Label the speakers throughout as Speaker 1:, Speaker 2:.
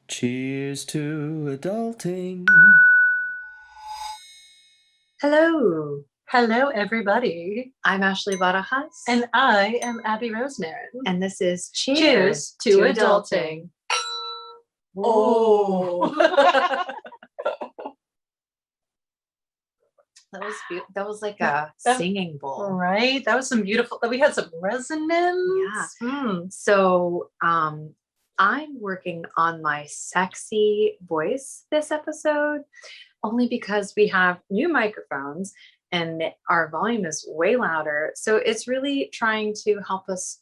Speaker 1: Cheers to adulting.
Speaker 2: Hello,
Speaker 3: Hello, everybody.
Speaker 2: I'm Ashley Barajas.
Speaker 3: And I am Abby Rosemary.
Speaker 2: And this is
Speaker 3: Cheers to adulting.
Speaker 2: Oh. That was like a singing bowl.
Speaker 3: Right? That was some beautiful, we had some resonance.
Speaker 2: Yeah. So I'm working on my sexy voice this episode, only because we have new microphones and our volume is way louder. So it's really trying to help us,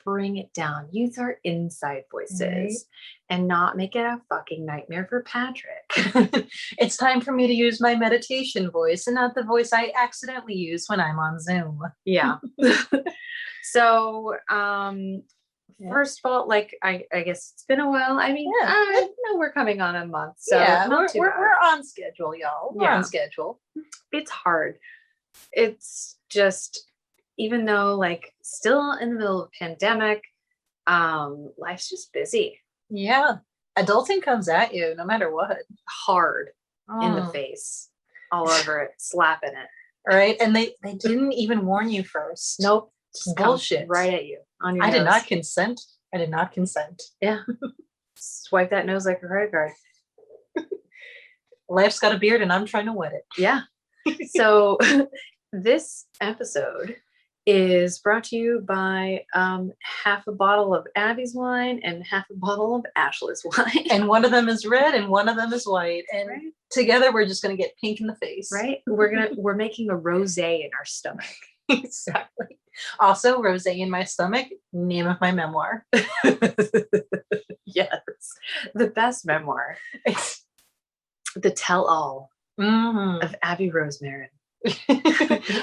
Speaker 2: bring it down, use our inside voices and not make it a fucking nightmare for Patrick.
Speaker 3: It's time for me to use my meditation voice and not the voice I accidentally use when I'm on Zoom.
Speaker 2: Yeah. So, first of all, I guess it's been a while. I mean, I know we're coming on a month, so
Speaker 3: we're on schedule, y'all. We're on schedule.
Speaker 2: It's hard. It's just, even though still in the middle of a pandemic, life's just busy.
Speaker 3: Yeah. Adulting comes at you no matter what.
Speaker 2: Hard in the face, all over it, slapping it.
Speaker 3: Right. And they didn't even warn you first.
Speaker 2: Nope.
Speaker 3: Just bullshit.
Speaker 2: Right at you. On your
Speaker 3: nose. I did not consent.
Speaker 2: Yeah. Swipe that nose like a credit card.
Speaker 3: Life's got a beard and I'm trying to wet it.
Speaker 2: Yeah. So this episode is brought to you by half a bottle of Abby's wine and half a bottle of Ashley's wine.
Speaker 3: And one of them is red and one of them is white. And together we're just going to get pink in the face.
Speaker 2: Right. We're making a rosé in our stomach.
Speaker 3: Exactly. Also, rosé in my stomach, name of my memoir.
Speaker 2: Yes. The best memoir. The tell-all of Abby Rosemary.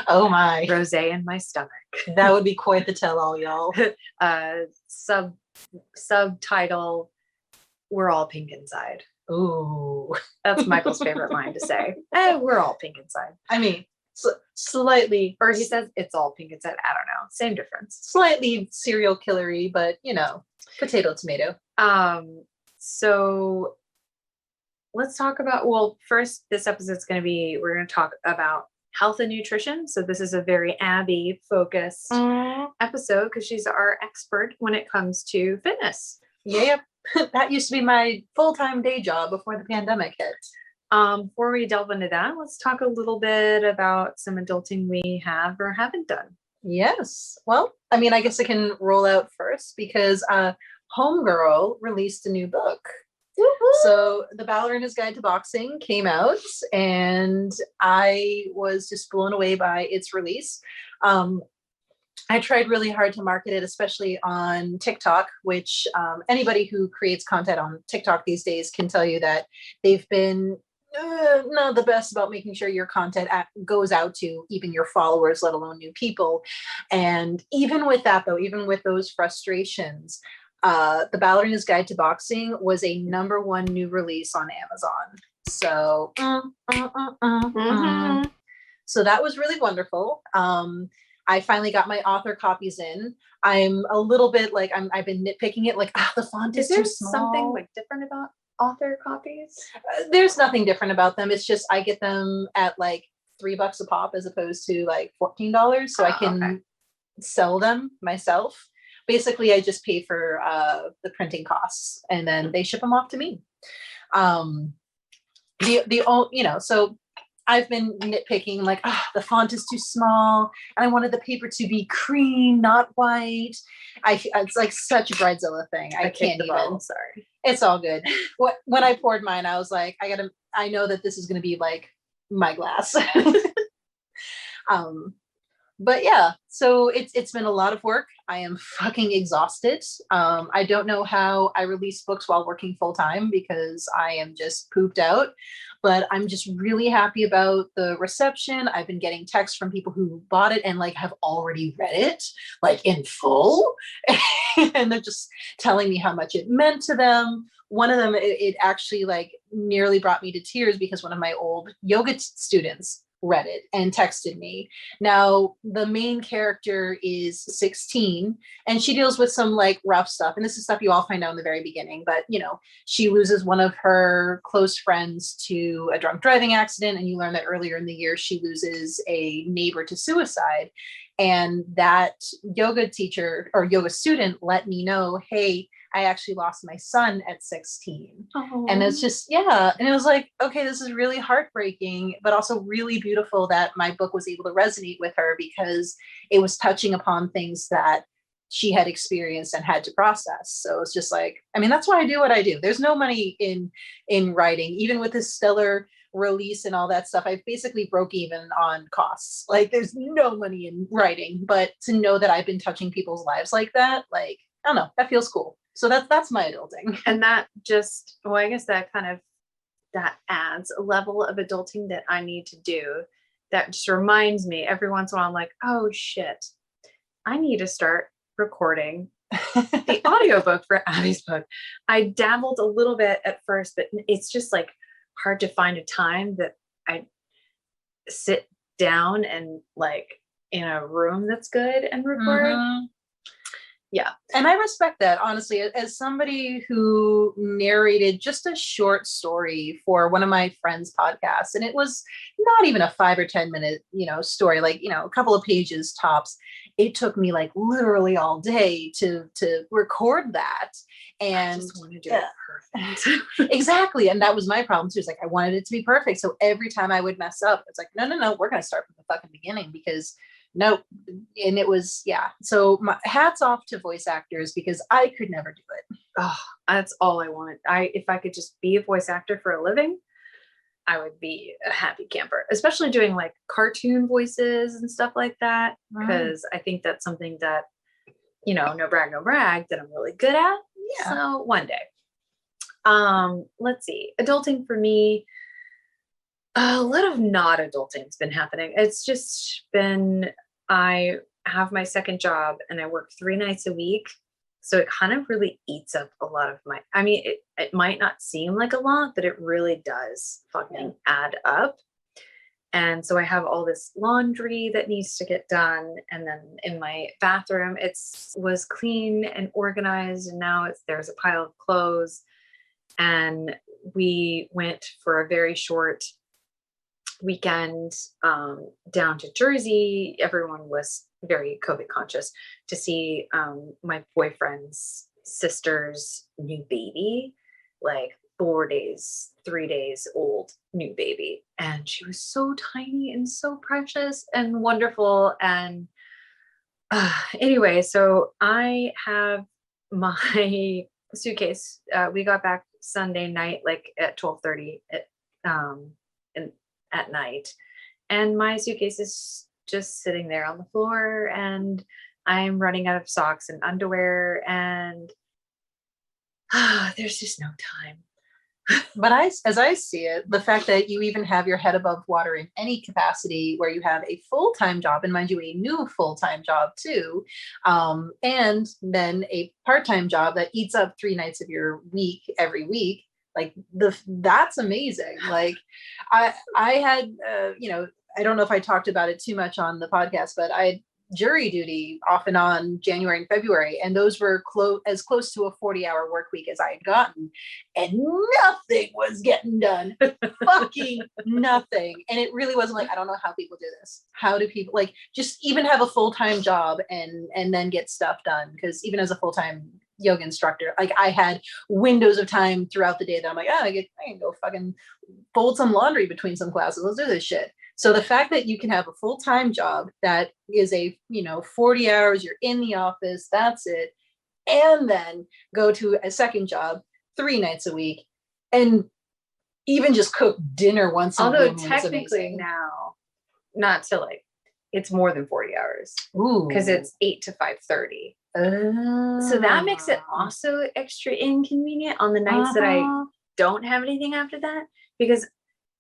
Speaker 3: Oh my.
Speaker 2: Rosé in my stomach.
Speaker 3: That would be quite the tell-all, y'all.
Speaker 2: Subtitle, we're all pink inside.
Speaker 3: Ooh.
Speaker 2: That's Michael's favorite line to say. We're all pink inside.
Speaker 3: I mean, slightly.
Speaker 2: Or he says it's all pink inside. I don't know. Same difference.
Speaker 3: Slightly serial killery, but potato, tomato.
Speaker 2: So let's talk about, first, this episode's we're going to talk about health and nutrition. So this is a very Abby focused episode because she's our expert when it comes to fitness.
Speaker 3: Yep. That used to be my full-time day job before the pandemic hit.
Speaker 2: Before we delve into that, let's talk a little bit about some adulting we have or haven't done.
Speaker 3: Yes. Well, I mean, I guess I can roll out first because Homegirl released a new book. Woo-hoo! So The Ballerina's Guide to Boxing came out and I was just blown away by its release. I tried really hard to market it, especially on TikTok, which anybody who creates content on TikTok these days can tell you that they've been not the best about making sure your content goes out to even your followers, let alone new people. And even with that, though, even with those frustrations, The Ballerina's Guide to Boxing was a #1 new release on Amazon. So, so that was really wonderful. I finally got my author copies in. I'm a little bit I've been nitpicking it, the font is too small.
Speaker 2: Something different about author copies?
Speaker 3: There's nothing different about them. It's just I get them at $3 a pop as opposed to $14, so I can sell them myself. Basically, I just pay for the printing costs, and then they ship them off to me. So I've been nitpicking the font is too small, and I wanted the paper to be cream, not white. It's such a Bridezilla thing. I can't even.
Speaker 2: Sorry,
Speaker 3: it's all good. When I poured mine, I was like, I know that this is going to be my glass. But yeah, so it's been a lot of work. I am fucking exhausted. I don't know how I release books while working full time because I am just pooped out, but I'm just really happy about the reception. I've been getting texts from people who bought it and have already read it in full. And they're just telling me how much it meant to them. One of them, it actually nearly brought me to tears because one of my old yoga students read it and texted me. Now, the main character is 16 and she deals with some like rough stuff. And this is stuff you all find out in the very beginning. But, you know, she loses one of her close friends to a drunk driving accident. And you learn that earlier in the year, she loses a neighbor to suicide. And that yoga teacher or yoga student let me know, hey, I actually lost my son at 16.
Speaker 2: Oh.
Speaker 3: And it's just, yeah. And it was like, okay, this is really heartbreaking, but also really beautiful that my book was able to resonate with her because it was touching upon things that she had experienced and had to process. So it's just like, I mean, that's why I do what I do. There's no money in writing, even with this stellar release and all that stuff. I basically broke even on costs. Like there's no money in writing, but to know that I've been touching people's lives like that, like, I don't know, that feels cool. So that's my adulting.
Speaker 2: And that just, well, I guess that adds a level of adulting that I need to do. That just reminds me every once in a while, I'm like, oh shit, I need to start recording the audiobook for Abby's book. I dabbled a little bit at first, but it's just like hard to find a time that I sit down and like in a room that's good and record.
Speaker 3: Mm-hmm.
Speaker 2: Yeah.
Speaker 3: And I respect that, honestly, as somebody who narrated just a short story for one of my friends' podcasts. And it was not even a 5 or 10 minute, story, like, a couple of pages tops. It took me like literally all day to record that. And
Speaker 2: I just want to do it perfect.
Speaker 3: Exactly. And that was my problem too. It's like, I wanted it to be perfect. So every time I would mess up, it's like, no, we're going to start from the fucking beginning because nope. And it was, yeah. So my hats off to voice actors because I could never do it.
Speaker 2: Oh, that's all I wanted. If I could just be a voice actor for a living, I would be a happy camper, especially doing like cartoon voices and stuff like that. Because I think that's something that, no brag, that I'm really good at.
Speaker 3: Yeah.
Speaker 2: So one day. Let's see. Adulting for me, a lot of not adulting has been happening. It's just been, I have my second job and I work 3 nights a week. So it kind of really eats up a lot of it might not seem like a lot, but it really does fucking add up. And so I have all this laundry that needs to get done. And then in my bathroom, was clean and organized. And now there's a pile of clothes. And we went for a very short weekend down to Jersey. Everyone was very COVID conscious to see my boyfriend's sister's new baby, like 3 days old new baby. And she was so tiny and so precious and wonderful. And anyway, so I have my suitcase. We got back Sunday night, like at 12:30 at night, and my suitcase is just sitting there on the floor, and I'm running out of socks and underwear, and there's just no time.
Speaker 3: But as I see it, the fact that you even have your head above water in any capacity where you have a full-time job, and mind you, a new full-time job too, and then a part-time job that eats up 3 nights of your week every week, like that's amazing. Like I had, I don't know if I talked about it too much on the podcast, but I had jury duty off and on January and February, and those were as close to a 40-hour work week as I had gotten, and nothing was getting done. Fucking nothing. And it really wasn't like, I don't know how people do this. How do people like just even have a full-time job and then get stuff done? Because even as a full-time yoga instructor, like I had windows of time throughout the day that I'm like, I can go fucking fold some laundry between some classes. Let's do this shit. So the fact that you can have a full-time job that is 40 hours, you're in the office, that's it, and then go to a second job 3 nights a week and even just cook dinner once in a while.
Speaker 2: Although technically now, not to like, it's more than 40 hours.
Speaker 3: Ooh.
Speaker 2: Because it's 8 to 5:30. So that makes it also extra inconvenient on the nights that I don't have anything after that, because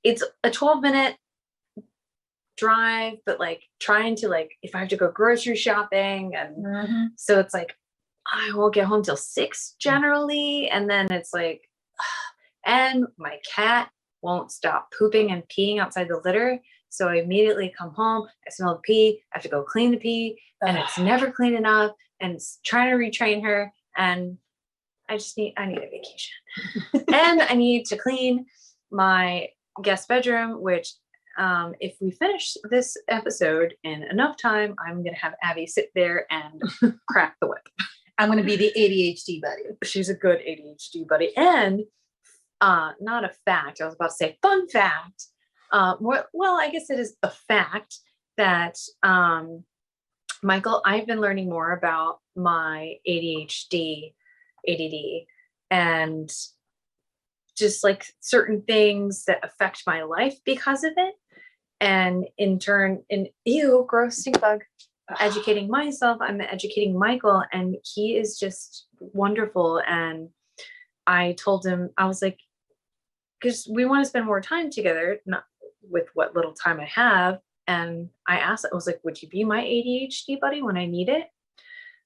Speaker 2: it's a 12-minute drive, but like trying to like, if I have to go grocery shopping, and so it's like I won't get home till 6 generally, and then it's like, and my cat won't stop pooping and peeing outside the litter, So I immediately come home, I smell the pee, I have to go clean the pee, and it's never clean enough, and it's trying to retrain her, and I need a vacation. And I need to clean my guest bedroom, which if we finish this episode in enough time, I'm going to have Abby sit there and crack the whip.
Speaker 3: I'm going to be the ADHD buddy.
Speaker 2: She's a good ADHD buddy. And not a fact, I was about to say fun fact. Well, I guess it is a fact that Michael, I've been learning more about my ADHD, ADD, and just like certain things that affect my life because of it. And in turn, gross stink bug, educating myself, I'm educating Michael, and he is just wonderful. And I told him, I was like, because we want to spend more time together, not with what little time I have. And I asked, I was like, would you be my ADHD buddy when I need it?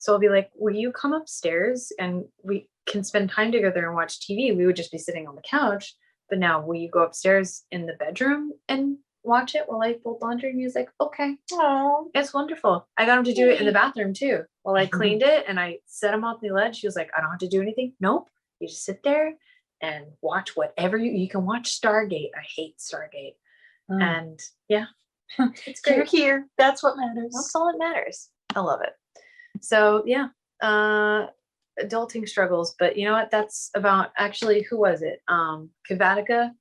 Speaker 2: So I'll be like, will you come upstairs and we can spend time together and watch TV? We would just be sitting on the couch. But now will you go upstairs in the bedroom and watch it while I fold laundry? And he was like, okay. Oh, it's wonderful. I got him to do it in the bathroom too. While I cleaned it and I set him off the ledge. He was like, I don't have to do anything. Nope. You just sit there and watch whatever you can watch Stargate. I hate Stargate. And yeah, it's great.
Speaker 3: You're here. That's what matters.
Speaker 2: That's all that matters. I love it. So yeah, adulting struggles, but you know what? That's about, actually, who was it? Kavatika,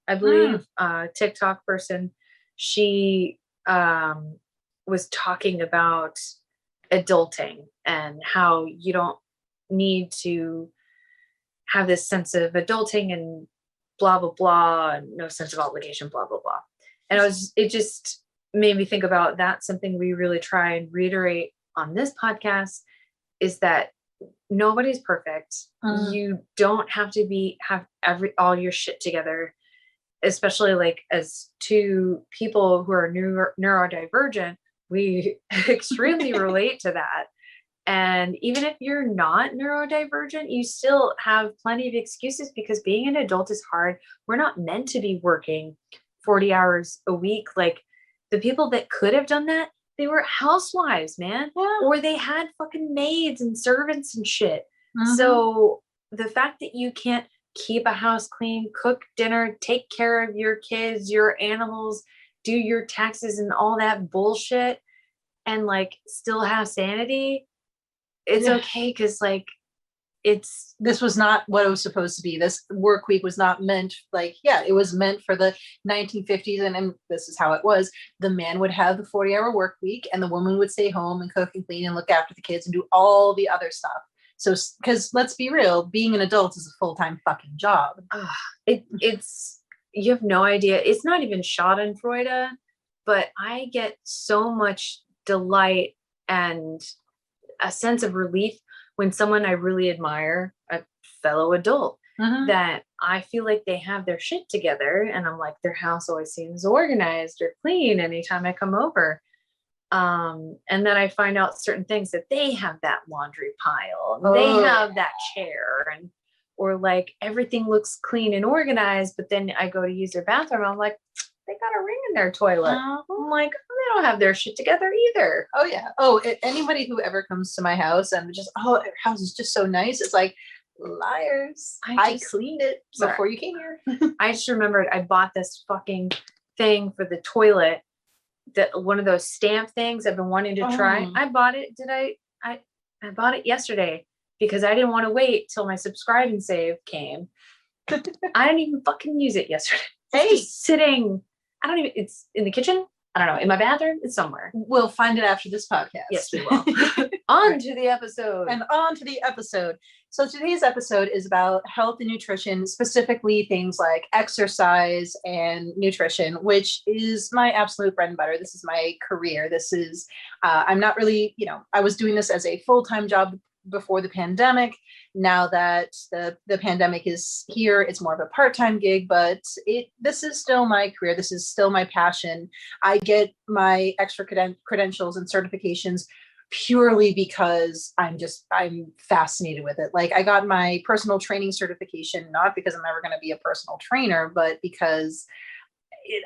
Speaker 2: I believe, TikTok person. She was talking about adulting and how you don't need to have this sense of adulting and blah, blah, blah, and no sense of obligation, blah, blah, blah. And it just made me think about that. Something we really try and reiterate on this podcast is that nobody's perfect. You don't have to have all your shit together, especially like as two people who are neurodivergent. We extremely relate to that. And even if you're not neurodivergent, you still have plenty of excuses because being an adult is hard. We're not meant to be working 40 hours a week. Like the people that could have done that, they were housewives, man. Yeah. Or they had fucking maids and servants and shit. So the fact that you can't keep a house clean, cook dinner, take care of your kids, your animals, do your taxes and all that bullshit, and like still have sanity, it's okay. Because like
Speaker 3: this was not what it was supposed to be. This work week was not meant, it was meant for the 1950s, and this is how it was. The man would have the 40-hour work week and the woman would stay home and cook and clean and look after the kids and do all the other stuff. So, because let's be real, being an adult is a full-time fucking job.
Speaker 2: It's you have no idea. It's not even schadenfreude, but I get so much delight and a sense of relief when someone I really admire, a fellow adult, that I feel like they have their shit together, and I'm like, their house always seems organized or clean anytime I come over. And then I find out certain things, that they have that laundry pile, they have that chair, or like everything looks clean and organized, but then I go to use their bathroom, I'm like, they got a ring in their toilet. I'm like, they don't have their shit together either.
Speaker 3: Oh yeah. Anybody who ever comes to my house and just, our house is just so nice, it's like, liars. I cleaned it before you came here.
Speaker 2: I just remembered I bought this fucking thing for the toilet, that one of those stamp things I've been wanting to try. I bought it. I bought it yesterday because I didn't want to wait till my subscribe and save came. I didn't even fucking use it yesterday. It's just sitting. It's in the kitchen. I don't know. In my bathroom. It's somewhere.
Speaker 3: We'll find it after this podcast.
Speaker 2: Yes, we will. On to the episode.
Speaker 3: And on to the episode. So today's episode is about health and nutrition, specifically things like exercise and nutrition, which is my absolute bread and butter. This is my career. This is, I'm not really, I was doing this as a full-time job before the pandemic. Now that the pandemic is here, it's more of a part-time gig, but this is still my career. This is still my passion. I get my extra credentials and certifications purely because I'm fascinated with it. Like I got my personal training certification, not because I'm ever going to be a personal trainer, but because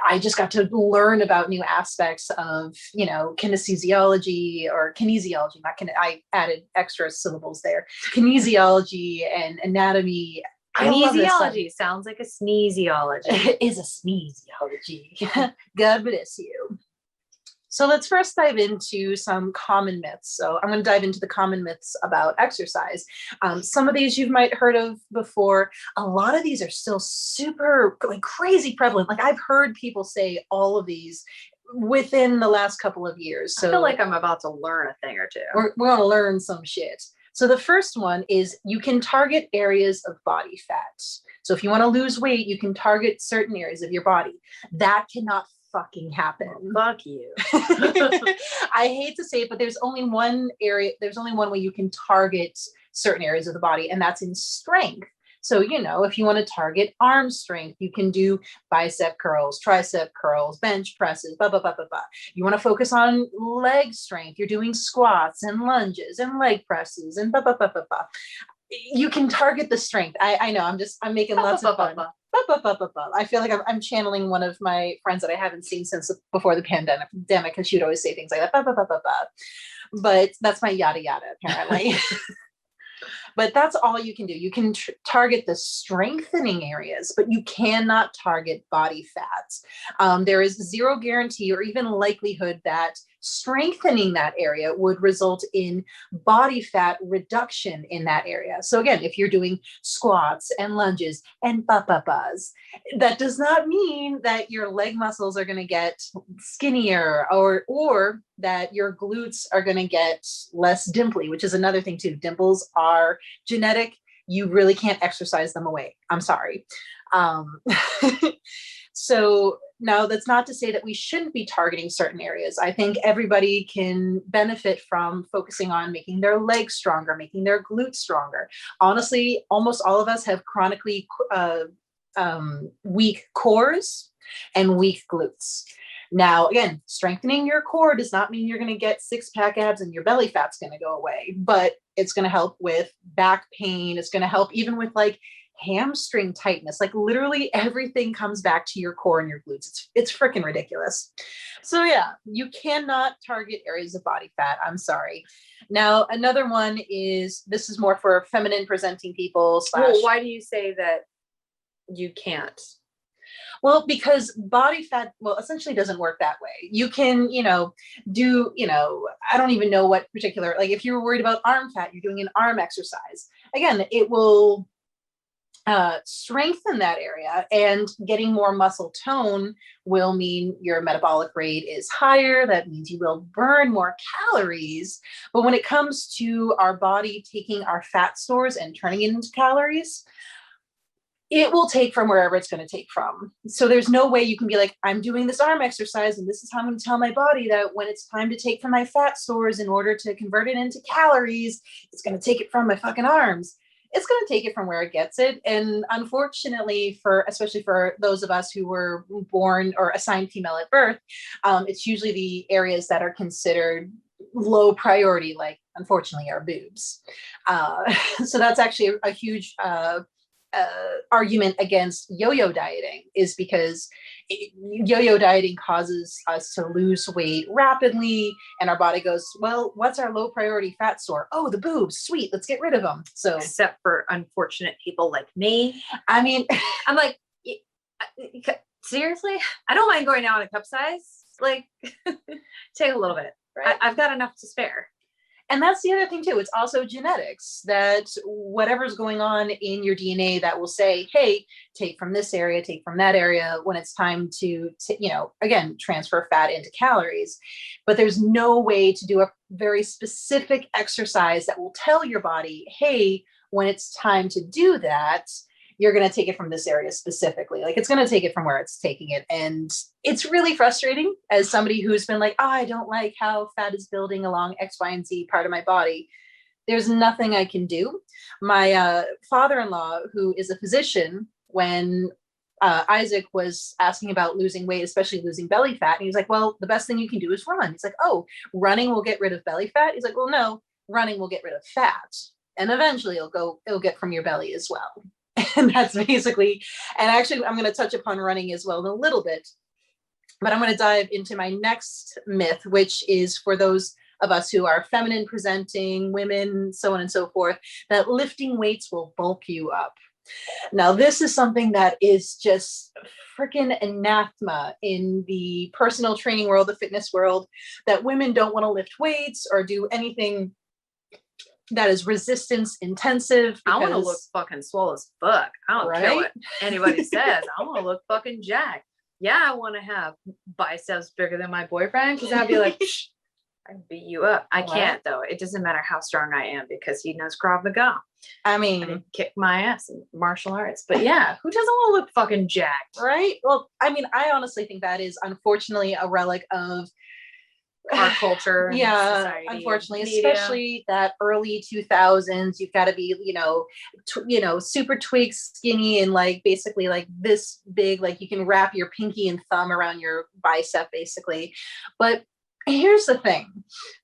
Speaker 3: I just got to learn about new aspects of, kinesiology I added extra syllables there. Kinesiology and anatomy. I love this stuff.
Speaker 2: Kinesiology sounds like a sneezeology.
Speaker 3: It is a sneezeology. God bless you. So let's first dive into some common myths. So I'm going to dive into the common myths about exercise. Some of these you might heard of before. A lot of these are still super crazy prevalent. Like I've heard people say all of these within the last couple of years. So
Speaker 2: I feel like I'm about to learn a thing or two.
Speaker 3: We're going to learn some shit. So the first one is you can target areas of body fat. So if you want to lose weight, you can target certain areas of your body. That cannot fucking happen.
Speaker 2: Well, fuck you.
Speaker 3: I hate to say it, but there's only one way you can target certain areas of the body, and that's in strength. So, if you want to target arm strength, you can do bicep curls, tricep curls, bench presses, blah, blah, blah, blah, blah. You want to focus on leg strength. You're doing squats and lunges and leg presses and blah, blah, blah, blah, blah. You can target the strength. I know I'm making lots of fun. I feel like I'm channeling one of my friends that I haven't seen since before the pandemic, because she would always say things like that. But that's my yada yada, apparently. But that's all you can do. You can target the strengthening areas, but you cannot target body fat. There is zero guarantee or even likelihood that strengthening that area would result in body fat reduction in that area. So again, if you're doing squats and lunges and ba-ba-bas, that does not mean that your leg muscles are going to get skinnier or that your glutes are going to get less dimply, which is another thing too. Dimples are genetic. You really can't exercise them away. I'm sorry. So now that's not to say that we shouldn't be targeting certain areas. I think everybody can benefit from focusing on making their legs stronger, making their glutes stronger. Honestly, almost all of us have chronically weak cores and weak glutes. Now, again, strengthening your core does not mean you're going to get six-pack abs and your belly fat's going to go away, but it's going to help with back pain. It's going to help even with hamstring tightness. Literally everything comes back to your core and your glutes. It's freaking ridiculous. So yeah, you cannot target areas of body fat. I'm sorry. Now, another one is, this is more for feminine presenting people /
Speaker 2: Well, why do you say that you can't?
Speaker 3: Well, because body fat, essentially doesn't work that way. You can, do, I don't even know what particular, if you're worried about arm fat, you're doing an arm exercise. Again, it will strengthen that area, and getting more muscle tone will mean your metabolic rate is higher. That means you will burn more calories. But when it comes to our body taking our fat stores and turning it into calories, it will take from wherever it's going to take from. So there's no way you can be like, I'm doing this arm exercise, and this is how I'm going to tell my body that when it's time to take from my fat stores in order to convert it into calories, it's going to take it from my fucking arms. It's going to take it from where it gets it. And unfortunately, especially for those of us who were born or assigned female at birth, it's usually the areas that are considered low priority, unfortunately, our boobs. So that's actually a huge argument against yo-yo dieting, is because yo-yo dieting causes us to lose weight rapidly, and our body goes, well, what's our low priority fat store? Oh, the boobs, sweet, let's get rid of them. So
Speaker 2: except for unfortunate people like me.
Speaker 3: I mean,
Speaker 2: I'm like, seriously, I don't mind going out in a cup size. Take a little bit, right? I've got enough to spare.
Speaker 3: And that's the other thing too. It's also genetics, that whatever's going on in your DNA that will say, hey, take from this area, take from that area when it's time to again, transfer fat into calories. But there's no way to do a very specific exercise that will tell your body, hey, when it's time to do that, you're going to take it from this area specifically. It's going to take it from where it's taking it. And it's really frustrating as somebody who's been like, oh, I don't like how fat is building along X, Y, and Z part of my body. There's nothing I can do. My father-in-law, who is a physician, when Isaac was asking about losing weight, especially losing belly fat, and he was like, well, the best thing you can do is run. He's like, oh, running will get rid of belly fat? He's like, well, no, running will get rid of fat. And eventually it'll get from your belly as well. And that's basically, and actually I'm going to touch upon running as well in a little bit, But I'm going to dive into my next myth, which is for those of us who are feminine presenting women, so on and so forth, that lifting weights will bulk you up. Now, this is something that is just freaking anathema in the personal training world, the fitness world, that women don't want to lift weights or do anything that is resistance intensive.
Speaker 2: I want to look fucking swole as fuck. I don't care what anybody says. I want to look fucking jacked. Yeah, I want to have biceps bigger than my boyfriend because I'd be like, I can beat you up. I can't though. It doesn't matter how strong I am because he knows Krav Maga.
Speaker 3: I mean,
Speaker 2: kick my ass in martial arts. But yeah, who doesn't want to look fucking jacked?
Speaker 3: Right? Well, I mean, I honestly think that is unfortunately a relic of
Speaker 2: our culture.
Speaker 3: Yeah,
Speaker 2: society,
Speaker 3: unfortunately, especially that early 2000s. You've got to be, super twig skinny and like basically like this big, like you can wrap your pinky and thumb around your bicep basically. But here's the thing.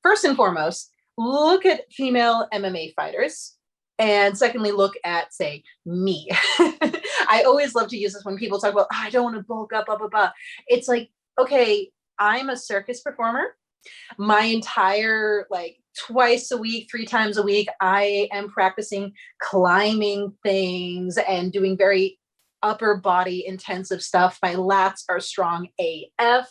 Speaker 3: First and foremost, look at female MMA fighters. And secondly, look at, say, me. I always love to use this when people talk about, I don't want to bulk up, blah, blah, blah. It's like, okay, I'm a circus performer. My entire, like, twice a week, 3 times a week, I am practicing climbing things and doing very upper body intensive stuff. My lats are strong AF.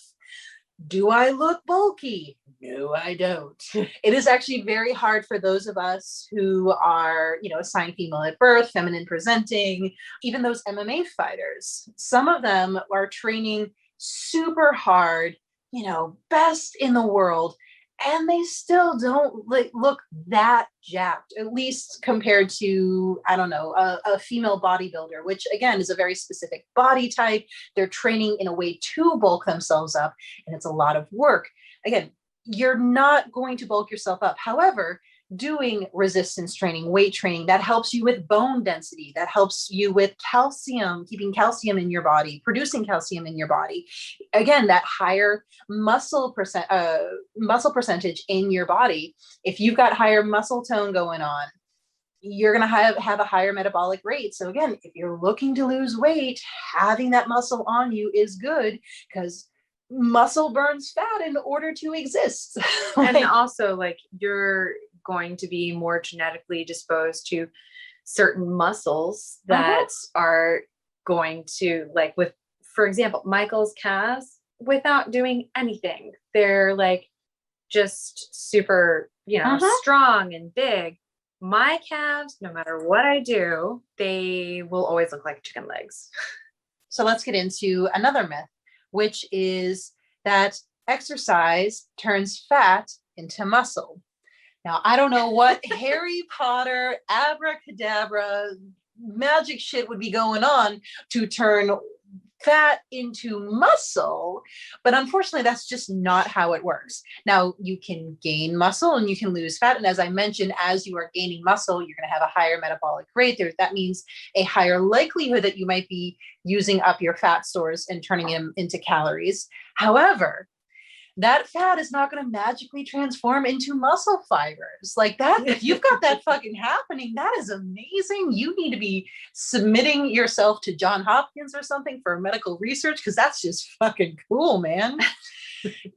Speaker 3: Do I look bulky? No, I don't. It is actually very hard for those of us who are, assigned female at birth, feminine presenting, even those MMA fighters. Some of them are training super hard, best in the world, and they still don't look that jacked, at least compared to, I don't know, a female bodybuilder, which again is a very specific body type. They're training in a way to bulk themselves up, and it's a lot of work. Again, you're not going to bulk yourself up. However, doing resistance training, weight training, that helps you with bone density, that helps you with calcium, keeping calcium in your body, producing calcium in your body. Again, that higher muscle percentage in your body. If you've got higher muscle tone going on, you're going to have a higher metabolic rate. So again, if you're looking to lose weight, having that muscle on you is good because muscle burns fat in order to exist.
Speaker 2: And also, like, you're going to be more genetically disposed to certain muscles that are going to, like, with, for example, Michael's calves, without doing anything, they're like just super, strong and big. My calves, no matter what I do, they will always look like chicken legs.
Speaker 3: So let's get into another myth, which is that exercise turns fat into muscle. Now, I don't know what Harry Potter, abracadabra, magic shit would be going on to turn fat into muscle, but unfortunately, that's just not how it works. Now, you can gain muscle and you can lose fat. And as I mentioned, as you are gaining muscle, you're going to have a higher metabolic rate. That means a higher likelihood that you might be using up your fat stores and turning them into calories. However, that fat is not going to magically transform into muscle fibers like that. If you've got that fucking happening, that is amazing. You need to be submitting yourself to Johns Hopkins or something for medical research because that's just fucking cool, man.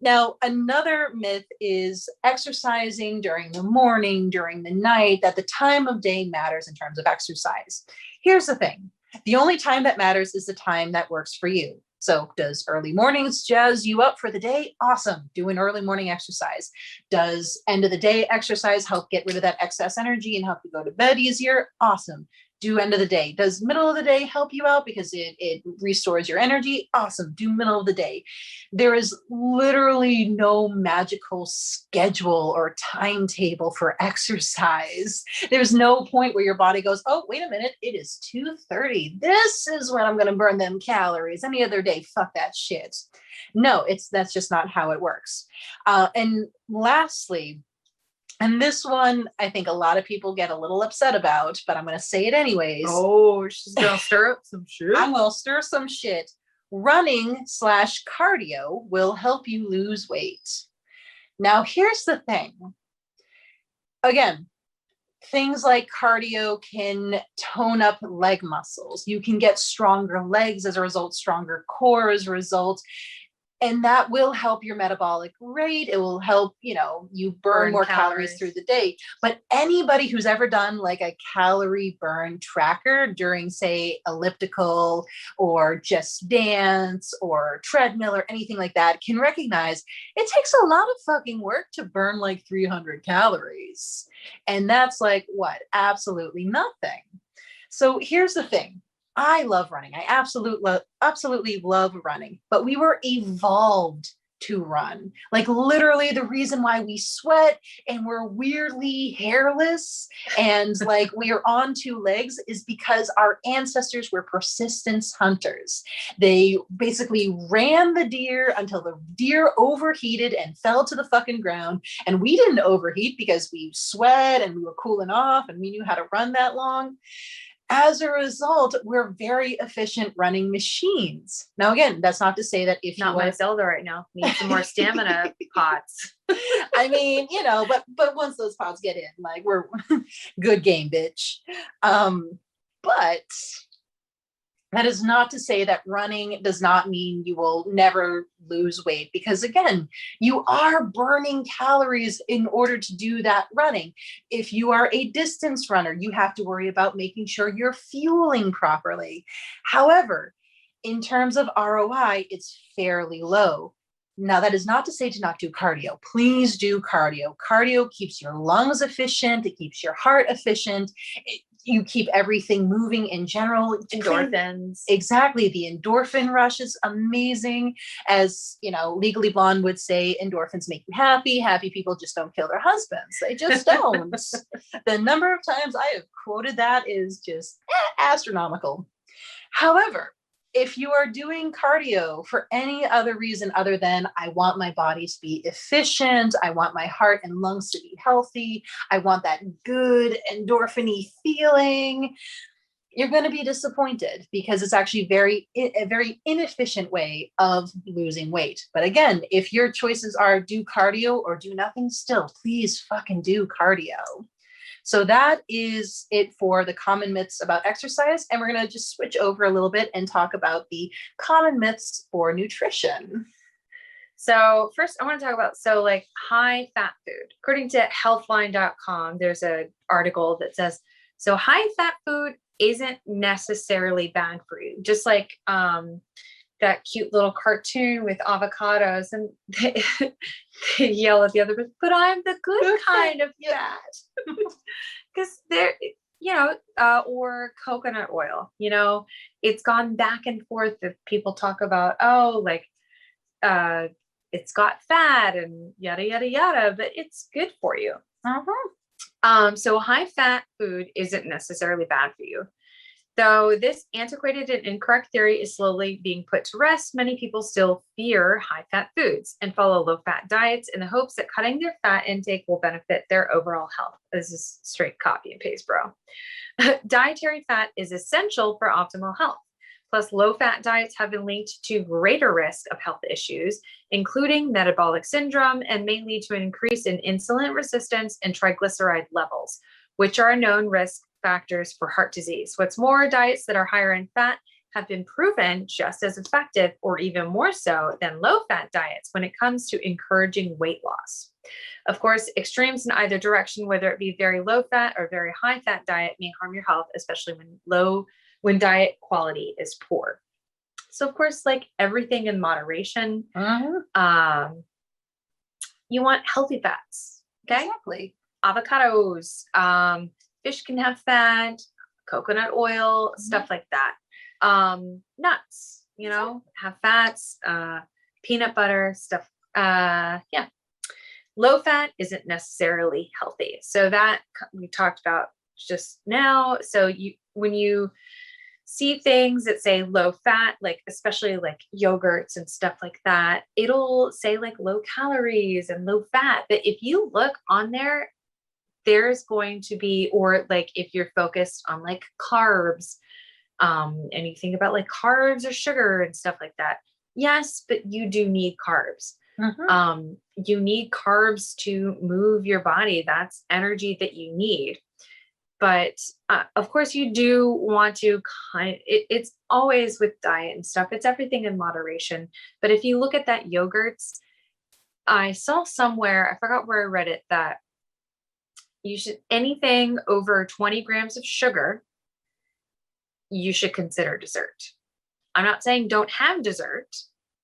Speaker 3: Now, another myth is exercising during the morning, during the night, that the time of day matters in terms of exercise. Here's the thing. The only time that matters is the time that works for you. So does early mornings jazz you up for the day? Awesome. Do an early morning exercise. Does end of the day exercise help get rid of that excess energy and help you go to bed easier? Awesome. Do end of the day. Does middle of the day help you out because it restores your energy? Awesome. Do middle of the day. There is literally no magical schedule or timetable for exercise. There's no point where your body goes, oh, wait a minute, it is 2:30. This is when I'm going to burn them calories. Any other day, fuck that shit. No, that's just not how it works. And lastly, and this one, I think a lot of people get a little upset about, but I'm going to say it anyways.
Speaker 2: Oh, she's going to stir up some shit.
Speaker 3: I'm going to stir some shit. Running/cardio will help you lose weight. Now, here's the thing. Again, things like cardio can tone up leg muscles. You can get stronger legs as a result, stronger core as a result. And that will help your metabolic rate. It will help, you burn more calories through the day. But anybody who's ever done like a calorie burn tracker during, say, elliptical or Just Dance or treadmill or anything like that can recognize it takes a lot of fucking work to burn like 300 calories. And that's like what? Absolutely nothing. So here's the thing. I love running. I absolutely love running, but we were evolved to run. Like literally the reason why we sweat and we're weirdly hairless and like we are on two legs is because our ancestors were persistence hunters. They basically ran the deer until the deer overheated and fell to the fucking ground. And we didn't overheat because we sweat and we were cooling off and we knew how to run that long. As a result, we're very efficient running machines. Now, again, that's not to say that if
Speaker 2: not my Zelda right now, need some more stamina pots.
Speaker 3: I mean, but once those pots get in, like we're good game, bitch. But that is not to say that running does not mean you will never lose weight, because again, you are burning calories in order to do that running. If you are a distance runner, you have to worry about making sure you're fueling properly. However, in terms of ROI, it's fairly low. Now, that is not to say to not do cardio. Please do cardio. Cardio keeps your lungs efficient. It keeps your heart efficient. You keep everything moving in general.
Speaker 2: Endorphins.
Speaker 3: Exactly. The endorphin rush is amazing. As, Legally Blonde would say, endorphins make you happy. Happy people just don't kill their husbands. They just don't. The number of times I have quoted that is just astronomical. However, if you are doing cardio for any other reason other than I want my body to be efficient, I want my heart and lungs to be healthy, I want that good endorphin-y feeling, you're going to be disappointed because it's actually a very inefficient way of losing weight. But again, if your choices are do cardio or do nothing, still, please fucking do cardio. So that is it for the common myths about exercise. And we're going to just switch over a little bit and talk about the common myths for nutrition.
Speaker 2: So first I want to talk about, like high fat food. According to healthline.com, there's an article that says, so high fat food isn't necessarily bad for you. Just like that cute little cartoon with avocados and they yell at the other, but I'm the good kind of fat. Because they're, or coconut oil, it's gone back and forth that people talk about, it's got fat and yada, yada, yada, but it's good for you. So high fat food isn't necessarily bad for you. Though this antiquated and incorrect theory is slowly being put to rest, many people still fear high-fat foods and follow low-fat diets in the hopes that cutting their fat intake will benefit their overall health. This is straight copy and paste, bro. Dietary fat is essential for optimal health. Plus, low-fat diets have been linked to greater risk of health issues, including metabolic syndrome, and may lead to an increase in insulin resistance and triglyceride levels, which are a known risk factors for heart disease. What's more, diets that are higher in fat have been proven just as effective or even more so than low-fat diets when it comes to encouraging weight loss. Of course, extremes in either direction, whether it be very low-fat or very high-fat diet, may harm your health, especially when diet quality is poor. So of course, like everything in moderation, you want healthy fats. Okay.
Speaker 3: Exactly.
Speaker 2: Avocados, fish can have fat, coconut oil, stuff like that. Nuts, have fats, peanut butter, stuff. Low fat isn't necessarily healthy. So that we talked about just now. So when you see things that say low fat, like especially like yogurts and stuff like that, it'll say like low calories and low fat. But if you look on there, there's going to be, or like if you're focused on like carbs, and you think about like carbs or sugar and stuff like that. Yes, but you do need carbs. You need carbs to move your body. That's energy that you need. But of course, you do want to it's always with diet and stuff, it's everything in moderation. But if you look at that yogurts, I saw somewhere, I forgot where I read it, that you should, anything over 20 grams of sugar, you should consider dessert. I'm not saying don't have dessert,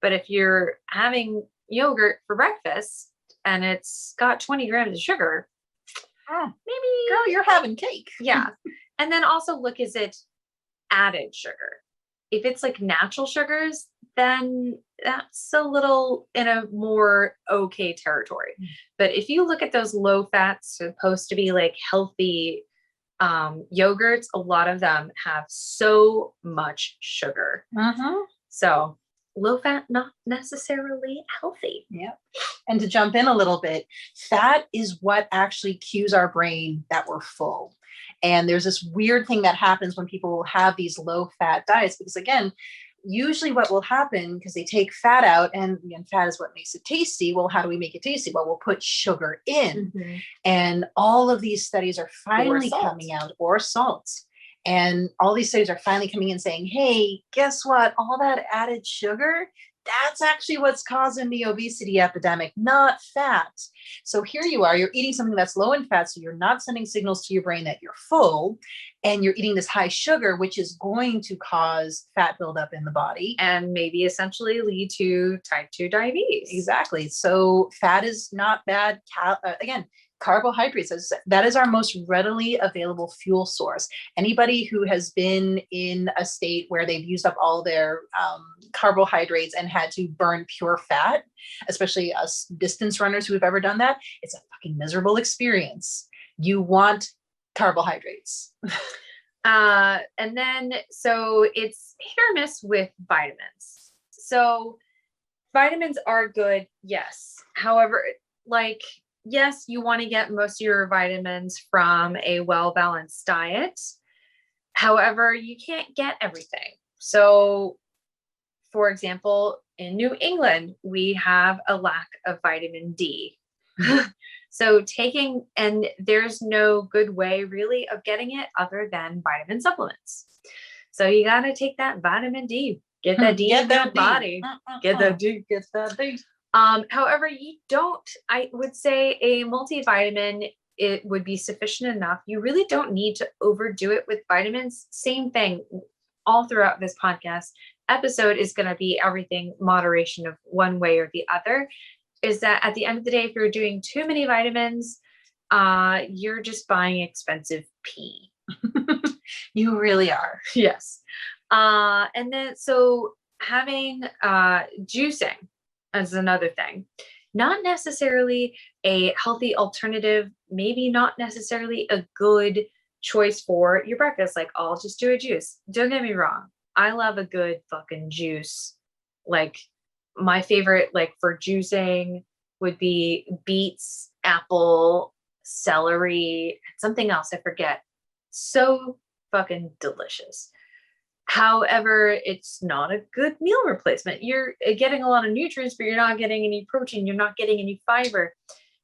Speaker 2: but if you're having yogurt for breakfast and it's got 20 grams of sugar, maybe
Speaker 3: Girl, you're having cake.
Speaker 2: yeah. And then also look, is it added sugar? If it's like natural sugars, then that's a little in a more okay territory. But if you look at those low fats, supposed to be like healthy yogurts, a lot of them have so much sugar. So low fat, not necessarily healthy.
Speaker 3: Yeah. And to jump in a little bit, fat is what actually cues our brain that we're full. And there's this weird thing that happens when people have these low fat diets, because again, usually what will happen, because they take fat out, and again, fat is what makes it tasty. Well, how do we make it tasty? Well, we'll put sugar in. And all of these studies are finally coming out, or salts. And all these studies are finally coming in saying, hey, guess what? All that added sugar, that's actually what's causing the obesity epidemic, not fat. So here you are, you're eating something that's low in fat, so you're not sending signals to your brain that you're full, and you're eating this high sugar, which is going to cause fat buildup in the body.
Speaker 2: And maybe essentially lead to type 2 diabetes.
Speaker 3: Exactly. So fat is not bad. Again, carbohydrates, that is our most readily available fuel source. Anybody who has been in a state where they've used up all their carbohydrates and had to burn pure fat, especially us distance runners who have ever done that, it's a fucking miserable experience. You want carbohydrates.
Speaker 2: And then, so it's hit or miss with vitamins. So vitamins are good, yes. However, like, yes, you want to get most of your vitamins from a well-balanced diet. However, you can't get everything. So, for example, in New England, we have a lack of vitamin D. So and there's no good way really of getting it other than vitamin supplements. So you got to take that vitamin D, get that D in your body, get that D.
Speaker 3: Get that D.
Speaker 2: However, I would say a multivitamin, it would be sufficient enough. You really don't need to overdo it with vitamins. Same thing all throughout this podcast episode is going to be everything moderation of one way or the other. Is that at the end of the day, if you're doing too many vitamins, you're just buying expensive pee.
Speaker 3: You really are.
Speaker 2: Yes. And then, so having juicing is another thing. Not necessarily a healthy alternative, maybe not necessarily a good choice for your breakfast. Like, I'll just do a juice. Don't get me wrong. I love a good fucking juice. Like, my favorite, like, for juicing would be beets, apple, celery, something else, I forget. So fucking delicious. However, it's not a good meal replacement. You're getting a lot of nutrients, but you're not getting any protein. You're not getting any fiber.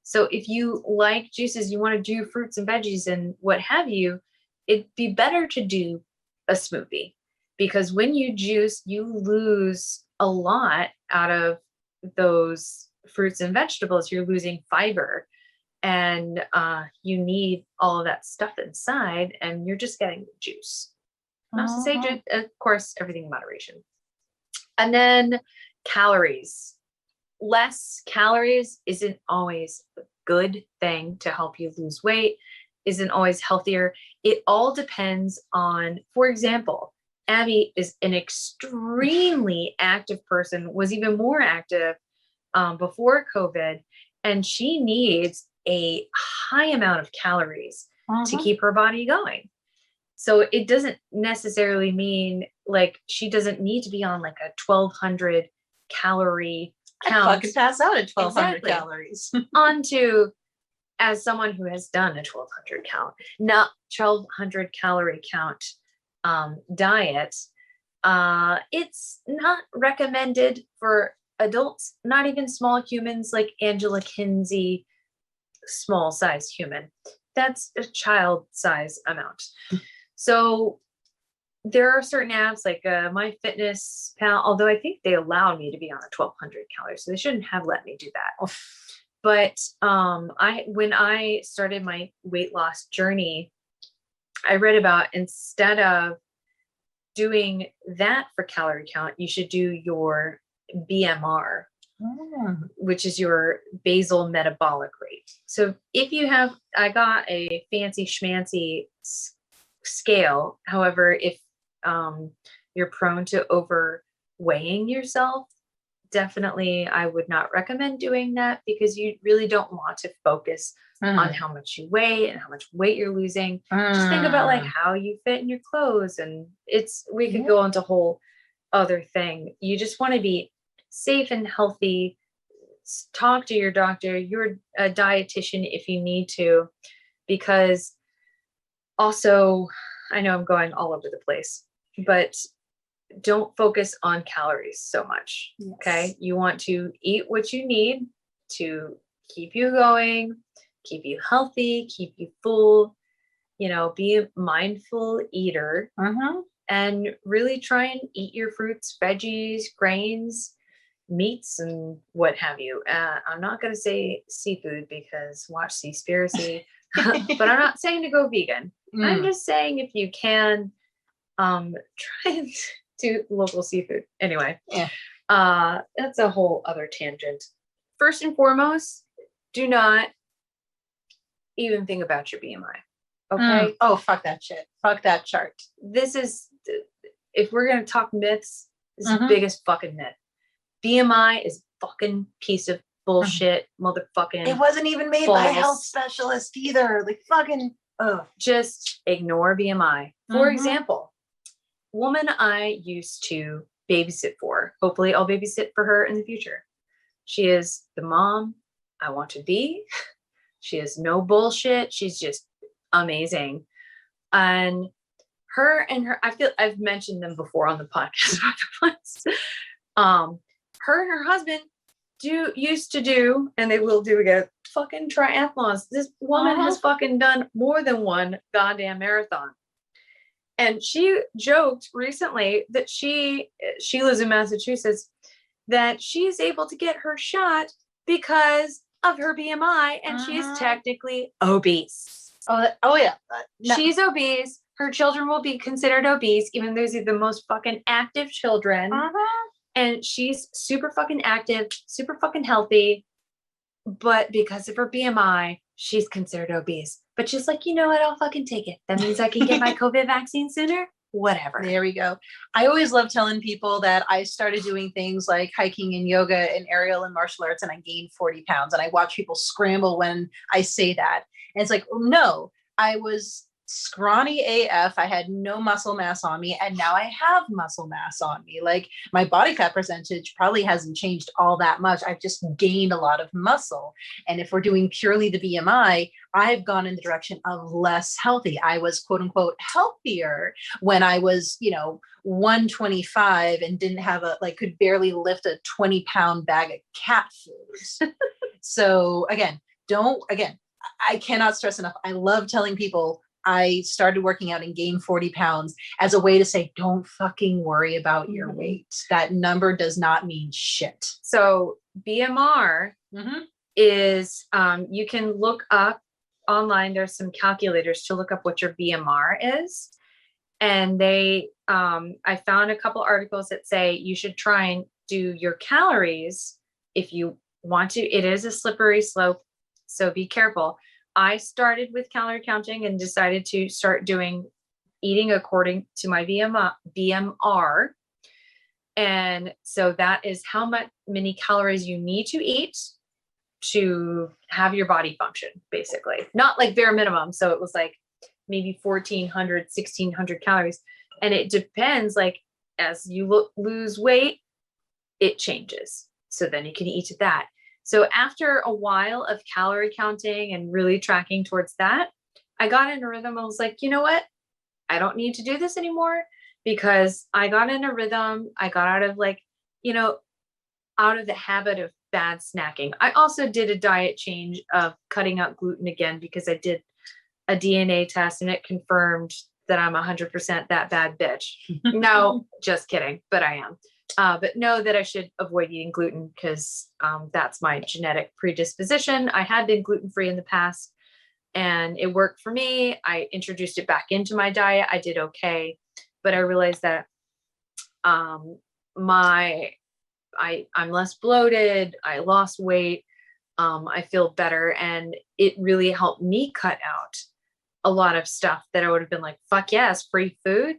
Speaker 2: So if you like juices, you want to do fruits and veggies and what have you, it'd be better to do a smoothie, because when you juice, you lose a lot out of those fruits and vegetables. You're losing fiber, and you need all of that stuff inside, and you're just getting the juice. Not to say, of course, everything in moderation. And then calories. Less calories isn't always a good thing to help you lose weight, isn't always healthier. It all depends on, for example, Abby is an extremely active person, was even more active before COVID, and she needs a high amount of calories to keep her body going. So it doesn't necessarily mean like she doesn't need to be on like a 1,200 calorie count.
Speaker 3: I fucking pass out at 1,200 calories.
Speaker 2: Onto, as someone who has done a 1,200 count, not 1,200 calorie count diet, it's not recommended for adults, not even small humans like Angela Kinsey, small size human. that's a child size amount. So there are certain apps like MyFitnessPal, although I think they allowed me to be on a 1200 calories, so they shouldn't have let me do that. But when I started my weight loss journey, I read about, instead of doing that for calorie count, you should do your BMR, which is your basal metabolic rate. So if you have, I got a fancy schmancy scale. However, if you're prone to overweighing yourself, definitely I would not recommend doing that, because you really don't want to focus on how much you weigh and how much weight you're losing. Just think about like how you fit in your clothes, and we could go into a whole other thing. You just want to be safe and healthy. Talk to your doctor, your dietitian if you need to, because also, I know I'm going all over the place, but don't focus on calories so much. Yes. Okay. You want to eat what you need to keep you going, keep you healthy, keep you full, be a mindful eater, and really try and eat your fruits, veggies, grains, meats, and what have you. I'm not going to say seafood because watch Seaspiracy, but I'm not saying to go vegan. I'm just saying if you can, try and do local seafood. Anyway, that's a whole other tangent. First and foremost, do not even think about your BMI. Okay.
Speaker 3: Oh, fuck that shit. Fuck that chart.
Speaker 2: This is, if we're going to talk myths, this is the biggest fucking myth. BMI is fucking piece of bullshit, motherfucking.
Speaker 3: It wasn't even made by a health specialist either. Like fucking.
Speaker 2: Just ignore BMI. For example, woman I used to babysit for. Hopefully, I'll babysit for her in the future. She is the mom I want to be. She has no bullshit. She's just amazing. And her, I feel I've mentioned them before on the podcast. Her and her husband used to do, and they will do again, fucking triathlons. This woman has fucking done more than one goddamn marathon. And she joked recently that she lives in Massachusetts, that she's able to get her shot because of her BMI, and she's technically obese.
Speaker 3: Oh yeah.
Speaker 2: No. She's obese. Her children will be considered obese, even though these are the most fucking active children. And she's super fucking active, super fucking healthy. But because of her BMI, she's considered obese. But she's like, you know what? I'll fucking take it. That means I can get my COVID vaccine sooner. Whatever.
Speaker 3: There we go. I always love telling people that I started doing things like hiking and yoga and aerial and martial arts, and I gained 40 pounds. And I watch people scramble when I say that. And it's like, no, I was scrawny AF. I had no muscle mass on me, and now I have muscle mass on me. Like my body fat percentage probably hasn't changed all that much. I've just gained a lot of muscle. And if we're doing purely the BMI, I've gone in the direction of less healthy. I was quote unquote healthier when I was, 125 and didn't have could barely lift a 20-pound bag of cat food. So again, I cannot stress enough. I love telling people I started working out and gained 40 pounds as a way to say, don't fucking worry about your weight. That number does not mean shit.
Speaker 2: So BMR is, you can look up online. There's some calculators to look up what your BMR is. And I found a couple articles that say you should try and do your calories if you want to. It is a slippery slope, so be careful. I started with calorie counting and decided to start eating according to my BMR. And so that is how many calories you need to eat to have your body function, basically. Not like bare minimum. So it was like maybe 1,400, 1,600 calories. And it depends, like as you lose weight, it changes. So then you can eat that. So after a while of calorie counting and really tracking towards that, I got in a rhythm. I was like, you know what? I don't need to do this anymore, because I got in a rhythm. I got out of out of the habit of bad snacking. I also did a diet change of cutting out gluten again, because I did a DNA test and it confirmed that I'm 100% that bad bitch. No, just kidding, but I am. But know that I should avoid eating gluten because that's my genetic predisposition. I had been gluten-free in the past and it worked for me. I introduced it back into my diet. I did okay, but I realized that I'm less bloated. I lost weight. I feel better, and it really helped me cut out a lot of stuff that I would have been like, fuck yes, free food,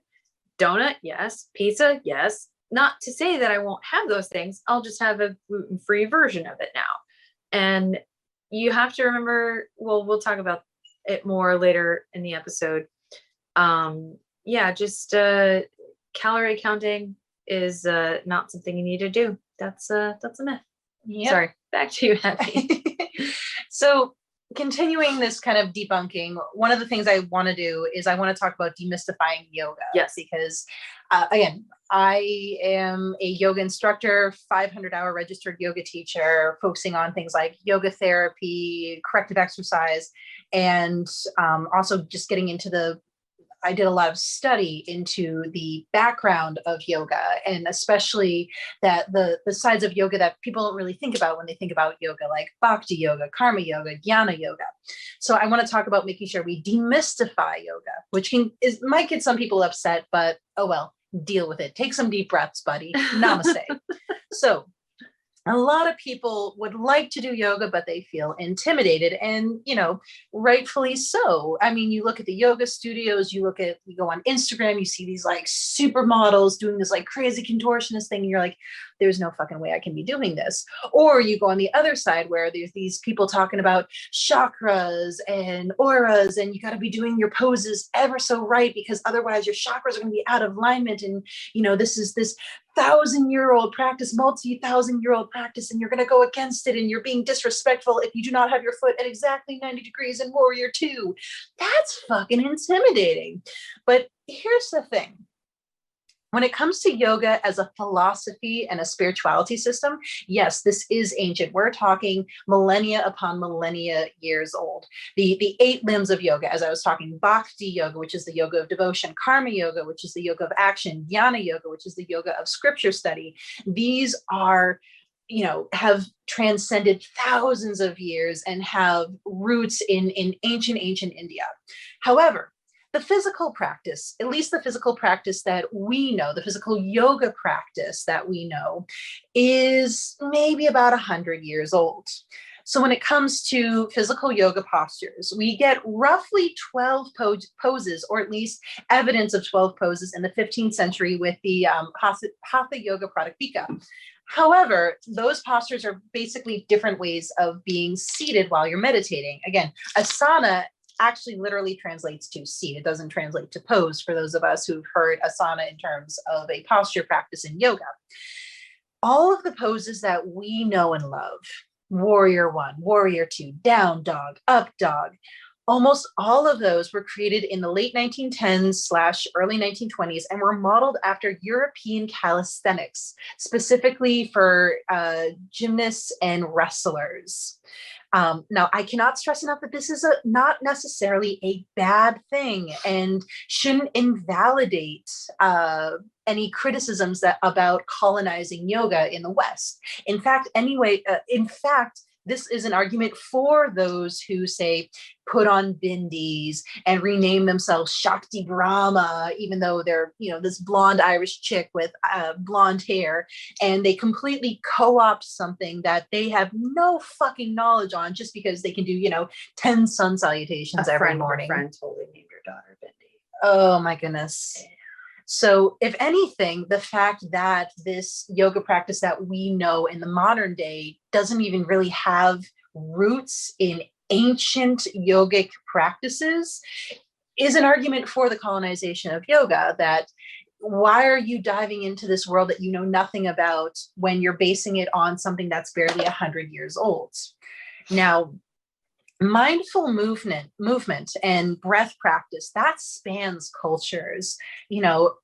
Speaker 2: donut, yes, pizza, yes. Not to say that I won't have those things. I'll just have a gluten-free version of it now. And you have to remember, well, we'll talk about it more later in the episode. Just calorie counting is not something you need to do. That's a myth. Yep. Sorry, back to you, Abby.
Speaker 3: So continuing this kind of debunking, one of the things I want to do is I want to talk about demystifying yoga.
Speaker 2: Yes.
Speaker 3: Because again, I am a yoga instructor, 500-hour registered yoga teacher, focusing on things like yoga therapy, corrective exercise, and also just getting into I did a lot of study into the background of yoga, and especially that the sides of yoga that people don't really think about when they think about yoga, like bhakti yoga, karma yoga, jnana yoga. So I want to talk about making sure we demystify yoga, which might get some people upset, but oh well, deal with it. Take some deep breaths, buddy. Namaste. So a lot of people would like to do yoga, but they feel intimidated, and, rightfully so. I mean, you look at the yoga studios, you go on Instagram, you see these like supermodels doing this like crazy contortionist thing. And you're like, there's no fucking way I can be doing this. Or you go on the other side where there's these people talking about chakras and auras, and you got to be doing your poses ever so right because otherwise your chakras are going to be out of alignment. And, this is this 1,000-year-old practice, multi-1,000-year-old practice, and you're going to go against it, and you're being disrespectful if you do not have your foot at exactly 90 degrees in Warrior 2. That's fucking intimidating. But here's the thing. When it comes to yoga as a philosophy and a spirituality system, yes, this is ancient. We're talking millennia upon millennia years old. The 8 limbs of yoga, as I was talking, bhakti yoga, which is the yoga of devotion, karma yoga, which is the yoga of action, jnana yoga, which is the yoga of scripture study. These are, have transcended thousands of years and have roots in ancient India. However, the physical practice, at least the physical practice that we know, the physical yoga practice that we know, is maybe about 100 years old. So when it comes to physical yoga postures, we get roughly 12 poses, or at least evidence of 12 poses in the 15th century with the Hatha Yoga Pradipika. However, those postures are basically different ways of being seated while you're meditating. Again, asana actually literally translates to seat. It doesn't translate to pose for those of us who've heard asana in terms of a posture practice in yoga. All of the poses that we know and love, Warrior 1, Warrior 2, down dog, up dog, almost all of those were created in the late 1910s/early 1920s and were modeled after European calisthenics, specifically for gymnasts and wrestlers. Now, I cannot stress enough that this is not necessarily a bad thing and shouldn't invalidate any criticisms about colonizing yoga in the West. In fact, this is an argument for those who say put on bindis and rename themselves Shakti Brahma, even though they're, this blonde Irish chick with blonde hair, and they completely co-opt something that they have no fucking knowledge on just because they can do, 10 sun salutations every morning.
Speaker 2: A friend totally named her daughter Bindi.
Speaker 3: Oh my goodness. So if anything, the fact that this yoga practice that we know in the modern day doesn't even really have roots in ancient yogic practices is an argument for the colonization of yoga, that why are you diving into this world that you know nothing about when you're basing it on something that's barely 100 years old? Now, mindful movement and breath practice, that spans cultures.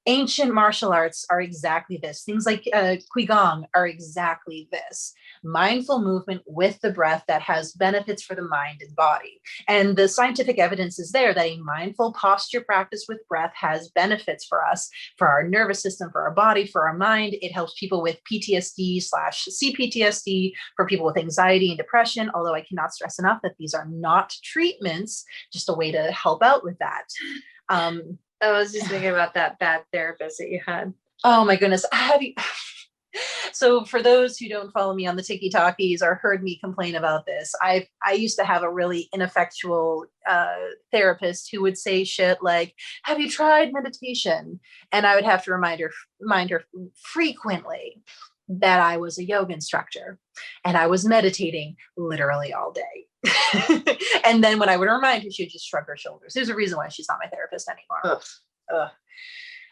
Speaker 3: Ancient martial arts are exactly this. Things like Qigong are exactly this. mindful movement with the breath that has benefits for the mind and body. And the scientific evidence is there that a mindful posture practice with breath has benefits for us, for our nervous system, for our body, for our mind. It helps people with PTSD/CPTSD, for people with anxiety and depression, although I cannot stress enough that these are not treatments, just a way to help out with that.
Speaker 2: I was just thinking about that bad therapist that you had.
Speaker 3: Oh my goodness. So for those who don't follow me on the TikTokies or heard me complain about this, I used to have a really ineffectual therapist who would say shit like, "Have you tried meditation?" And I would have to remind her frequently that I was a yoga instructor and I was meditating literally all day. And then when I would remind her, she would just shrug her shoulders. There's a reason why she's not my therapist anymore. Ugh.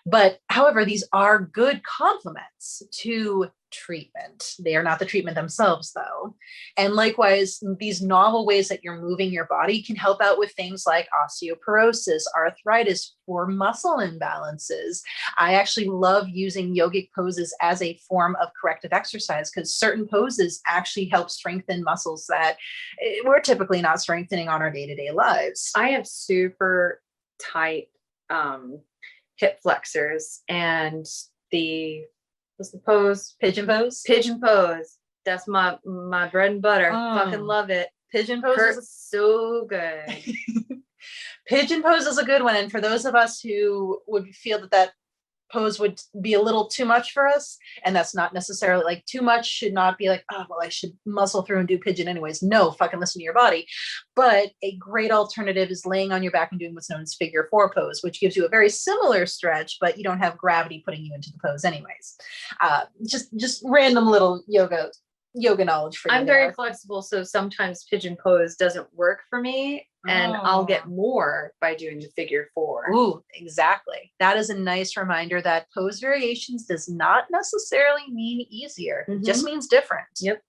Speaker 3: But however, these are good complements to treatment. They are not the treatment themselves, though. And likewise, these novel ways that you're moving your body can help out with things like osteoporosis, arthritis, or muscle imbalances. I actually love using yogic poses as a form of corrective exercise because certain poses actually help strengthen muscles that we're typically not strengthening on our day-to-day lives.
Speaker 2: I have super tight hip flexors, and what's the pose?
Speaker 3: Pigeon pose.
Speaker 2: That's my bread and butter. Fucking love it.
Speaker 3: Pigeon pose
Speaker 2: is so good.
Speaker 3: Pigeon pose is a good one, and for those of us who would feel that pose would be a little too much for us, and that's not necessarily like too much, should not be like, oh well, I should muscle through and do pigeon anyways. No, fucking listen to your body. But a great alternative is laying on your back and doing what's known as figure 4 pose, which gives you a very similar stretch, but you don't have gravity putting you into the pose anyways. Just random little yoga knowledge for you.
Speaker 2: I'm very flexible, so sometimes pigeon pose doesn't work for me, and I'll get more by doing the figure 4.
Speaker 3: Ooh, exactly. That is a nice reminder that pose variations does not necessarily mean easier. It just means different.
Speaker 2: Yep.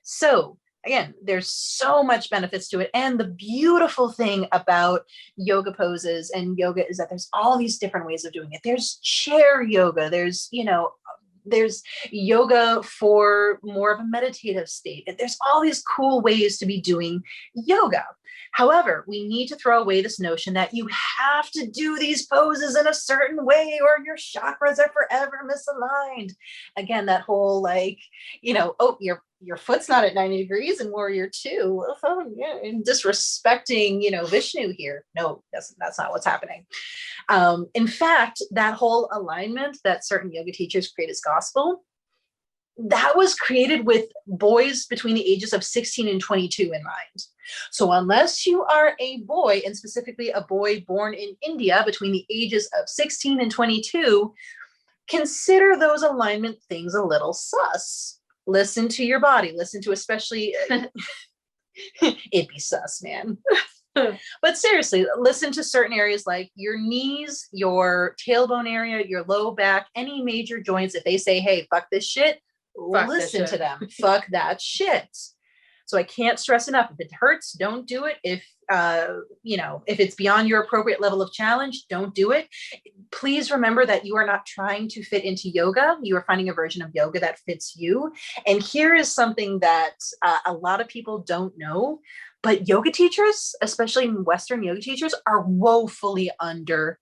Speaker 3: So again, there's so much benefits to it. And the beautiful thing about yoga poses and yoga is that there's all these different ways of doing it. There's chair yoga. There's yoga for more of a meditative state. There's all these cool ways to be doing yoga. However, we need to throw away this notion that you have to do these poses in a certain way or your chakras are forever misaligned. Again, that whole your foot's not at 90 degrees in Warrior 2. Oh, yeah, and disrespecting, Vishnu here. No, that's not what's happening. In fact, that whole alignment that certain yoga teachers create as gospel, that was created with boys between the ages of 16 and 22 in mind. So unless you are a boy, and specifically a boy born in India between the ages of 16 and 22, consider those alignment things a little sus. Listen to your body. Listen to especially, it'd be sus, man. But seriously, listen to certain areas like your knees, your tailbone area, your low back, any major joints. If they say, hey, fuck this shit, listen to them. Fuck that shit. So I can't stress enough. If it hurts, don't do it. If it's beyond your appropriate level of challenge, don't do it. Please remember that you are not trying to fit into yoga. You are finding a version of yoga that fits you. And here is something that a lot of people don't know, but yoga teachers, especially Western yoga teachers, are woefully under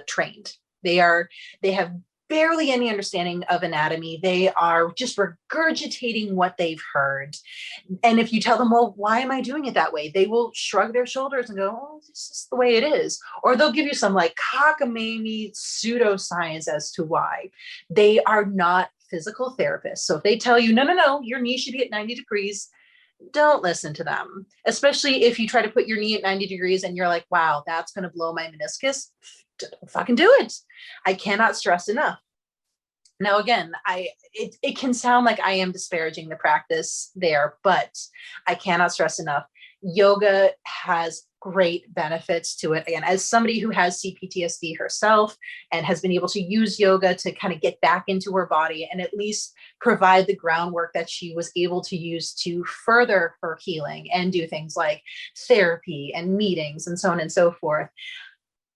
Speaker 3: trained. They have barely any understanding of anatomy. They are just regurgitating what they've heard. And if you tell them, well, why am I doing it that way? They will shrug their shoulders and go, oh, this is the way it is. Or they'll give you some like cockamamie pseudoscience as to why. They are not physical therapists. So if they tell you, no, your knee should be at 90 degrees, don't listen to them. Especially if you try to put your knee at 90 degrees and you're like, wow, that's going to blow my meniscus. Don't fucking do it. I cannot stress enough. Now, again, it can sound like I am disparaging the practice there, but I cannot stress enough. Yoga has great benefits to it. Again, as somebody who has CPTSD herself and has been able to use yoga to kind of get back into her body and at least provide the groundwork that she was able to use to further her healing and do things like therapy and meetings and so on and so forth.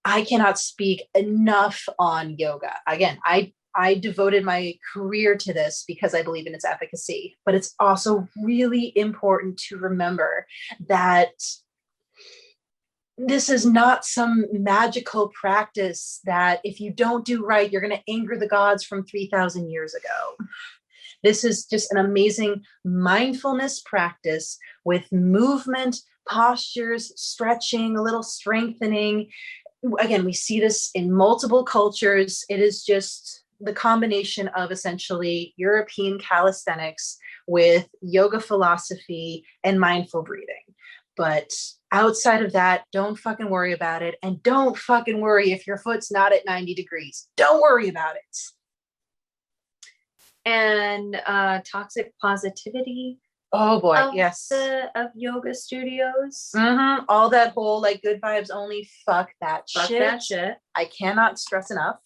Speaker 3: I cannot speak enough on yoga. Again, I I devoted my career to this because I believe in its efficacy. But it's also really important to remember that this is not some magical practice that if you don't do right, you're going to anger the gods from 3,000 years ago. This is just an amazing mindfulness practice with movement, postures, stretching, a little strengthening. Again, we see this in multiple cultures. It is just the combination of essentially European calisthenics with yoga philosophy and mindful breathing. But outside of that, don't fucking worry about it. And don't fucking worry if your foot's not at 90 degrees. Don't worry about it.
Speaker 2: And toxic positivity.
Speaker 3: Oh boy,
Speaker 2: Of
Speaker 3: yes.
Speaker 2: of yoga studios.
Speaker 3: Mm-hmm. All that whole like good vibes only. Fuck that
Speaker 2: Fuck
Speaker 3: shit.
Speaker 2: that shit.
Speaker 3: I cannot stress enough.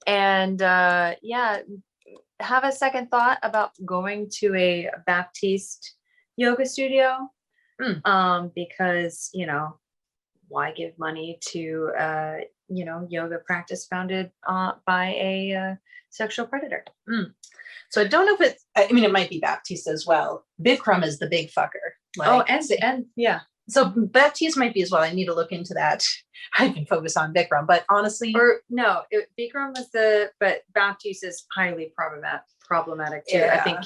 Speaker 2: And yeah, have a second thought about going to a Baptiste yoga studio. Because, you know, why give money to, you know, yoga practice founded by a sexual predator?
Speaker 3: So I don't know if it's, I mean, it might be Baptiste as well. Bikram is the big fucker. Like,
Speaker 2: and yeah.
Speaker 3: So Baptiste might be as well. I need to look into that. I can focus on Bikram, but honestly.
Speaker 2: Or no, Bikram was but Baptiste is highly problematic too.
Speaker 3: Yeah.
Speaker 2: I think.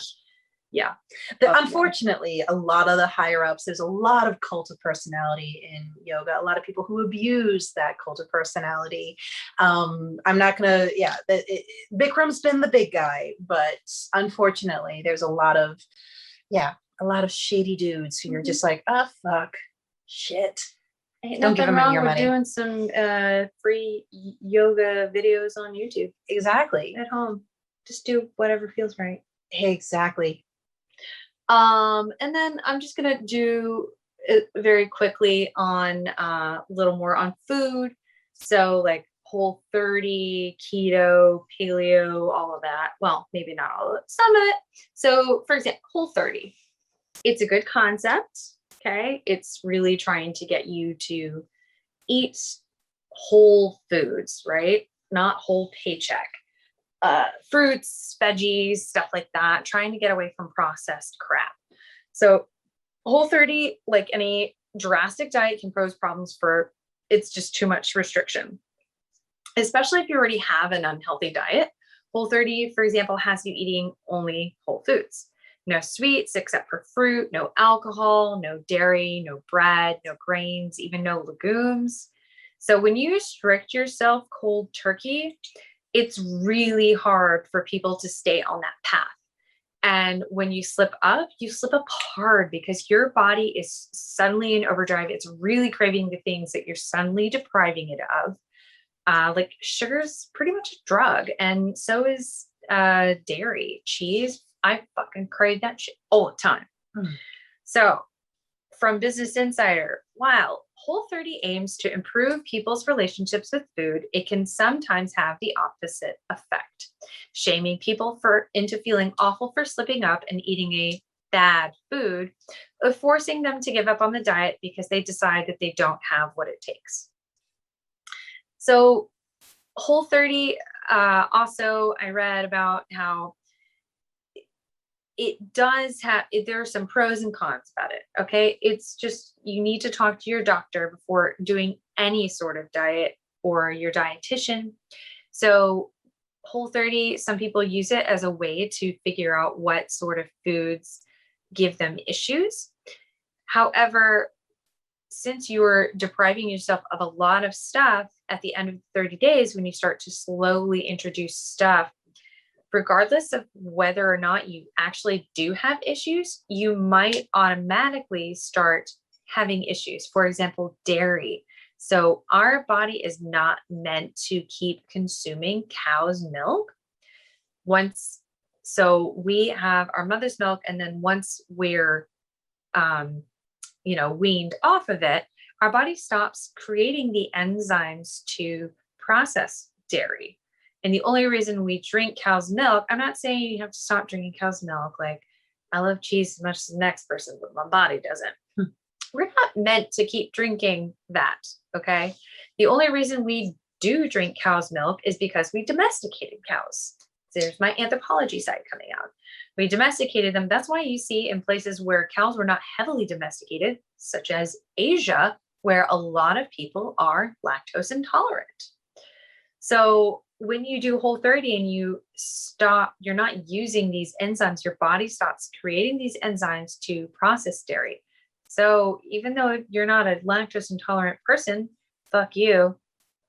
Speaker 2: Yeah.
Speaker 3: Unfortunately, a lot of the higher ups, there's a lot of cult of personality in yoga, a lot of people who abuse that cult of personality. I'm not going to, Bikram's been the big guy, but unfortunately, there's a lot of shady dudes who are just like, oh, fuck, shit.
Speaker 2: Ain't
Speaker 3: Don't give
Speaker 2: nothing
Speaker 3: them
Speaker 2: wrong
Speaker 3: your
Speaker 2: with
Speaker 3: money.
Speaker 2: doing some free yoga videos on YouTube.
Speaker 3: Exactly.
Speaker 2: At home. Just do whatever feels right.
Speaker 3: Exactly.
Speaker 2: And then I'm just going to do it very quickly on a little more on food. So like Whole30, keto, paleo, all of that. Well, maybe not all of it, some of it. So for example, Whole30, it's a good concept. Okay. It's really trying to get you to eat whole foods, right? Not whole paycheck. Fruits, veggies, stuff like that, trying to get away from processed crap. So Whole30, like any drastic diet, can pose problems for it's just too much restriction, especially if you already have an unhealthy diet. Whole30, for example, has you eating only whole foods. No sweets except for fruit, no alcohol, no dairy, no bread, no grains, even no legumes. So when you restrict yourself cold turkey, it's really hard for people to stay on that path. And when you slip up hard because your body is suddenly in overdrive. It's really craving the things that you're suddenly depriving it of. Like sugar's pretty much a drug. And so is dairy, cheese. I fucking crave that shit all the time. So from Business Insider, while Whole30 aims to improve people's relationships with food, it can sometimes have the opposite effect, shaming people into feeling awful for slipping up and eating a bad food, or forcing them to give up on the diet because they decide that they don't have what it takes. So Whole30, also I read about how it does have, there are some pros and cons about it. Okay. It's just, you need to talk to your doctor before doing any sort of diet or your dietitian. So Whole30, some people use it as a way to figure out what sort of foods give them issues. However, since you're depriving yourself of a lot of stuff at the end of 30 days, when you start to slowly introduce stuff, regardless of whether or not you actually do have issues, you might automatically start having issues. For example, dairy. So our body is not meant to keep consuming cow's milk. So we have our mother's milk, and then once we're, weaned off of it, our body stops creating the enzymes to process dairy. And the only reason we drink cow's milk, I'm not saying you have to stop drinking cow's milk. Like, I love cheese as much as the next person, but my body doesn't. We're not meant to keep drinking that. Okay. The only reason we do drink cow's milk is because we domesticated cows. There's my anthropology side coming out. We domesticated them. That's why you see in places where cows were not heavily domesticated, such as Asia, where a lot of people are lactose intolerant. So when you do Whole30 and you stop, you're not using these enzymes, your body stops creating these enzymes to process dairy. So even though you're not a lactose intolerant person, fuck you,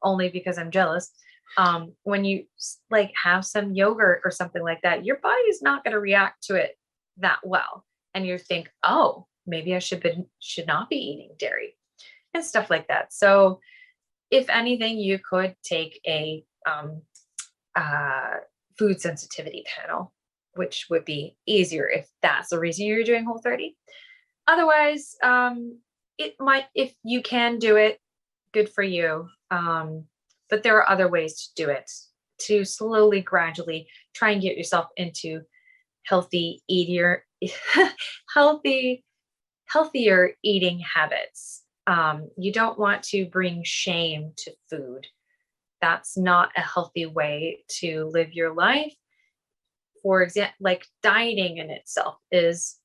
Speaker 2: only because I'm jealous. When you like have some yogurt or something like that, your body is not going to react to it that well. And you think, oh, maybe I should not be eating dairy and stuff like that. So if anything, you could take a food sensitivity panel, which would be easier if that's the reason you're doing Whole30. Otherwise, it might, if you can do it, good for you. But there are other ways to do it, to slowly, gradually try and get yourself into healthier eating habits. You don't want to bring shame to food. That's not a healthy way to live your life. For example, like dieting in itself is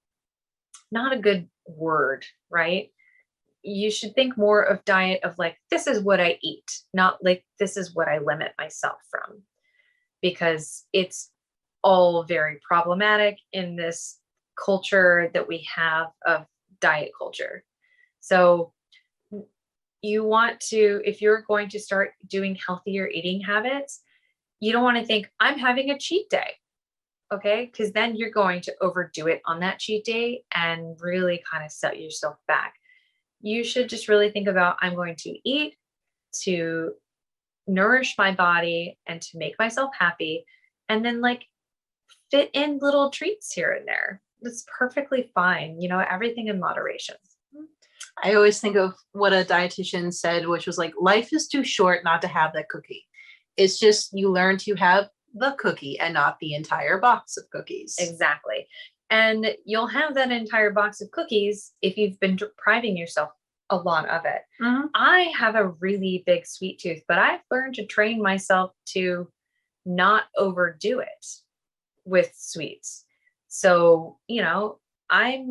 Speaker 2: not a good word, right? You should think more of diet of like, this is what I eat, not like, this is what I limit myself from, because it's all very problematic in this culture that we have of diet culture. So you want to, if you're going to start doing healthier eating habits, you don't want to think I'm having a cheat day. Okay. Because then you're going to overdo it on that cheat day and really kind of set yourself back. You should just really think about, I'm going to eat to nourish my body and to make myself happy. And then like fit in little treats here and there. It's perfectly fine. You know, everything in moderation.
Speaker 3: I always think of what a dietitian said, which was like, life is too short not to have that cookie. It's just, you learn to have the cookie and not the entire box of cookies.
Speaker 2: Exactly. And you'll have that entire box of cookies if you've been depriving yourself a lot of it.
Speaker 3: Mm-hmm.
Speaker 2: I have a really big sweet tooth, but I've learned to train myself to not overdo it with sweets. So, you know, I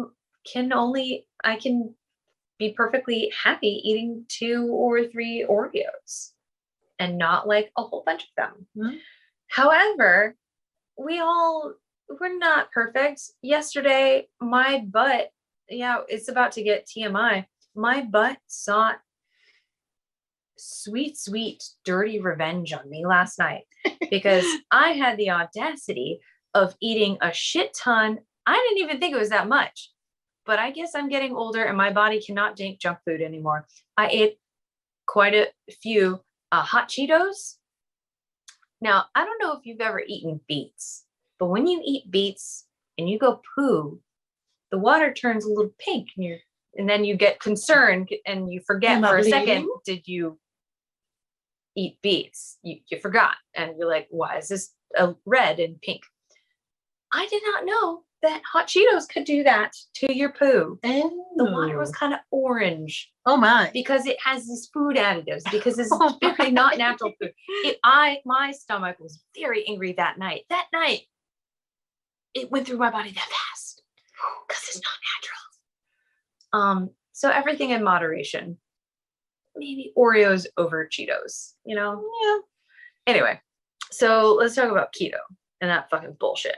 Speaker 2: can be perfectly happy eating 2 or 3 Oreos and not like a whole bunch of them.
Speaker 3: Mm-hmm.
Speaker 2: However, we're not perfect. Yesterday, my butt, it's about to get TMI. My butt sought sweet, dirty revenge on me last night because I had the audacity of eating a shit ton. I didn't even think it was that much, but I guess I'm getting older and my body cannot take junk food anymore. I ate quite a few hot Cheetos. Now, I don't know if you've ever eaten beets, but when you eat beets and you go poo, the water turns a little pink and then you get concerned and you forget for a second, did you eat beets? You forgot. And you're like, why is this red and pink? I did not know that hot Cheetos could do that to your poo.
Speaker 3: Oh.
Speaker 2: The water was kind of orange.
Speaker 3: Oh my.
Speaker 2: Because it has these food additives, because it's very not natural food. My stomach was very angry that night. That night, it went through my body that fast because it's not natural. So everything in moderation. Maybe Oreos over Cheetos, you know?
Speaker 3: Yeah.
Speaker 2: Anyway, so let's talk about keto and that fucking bullshit.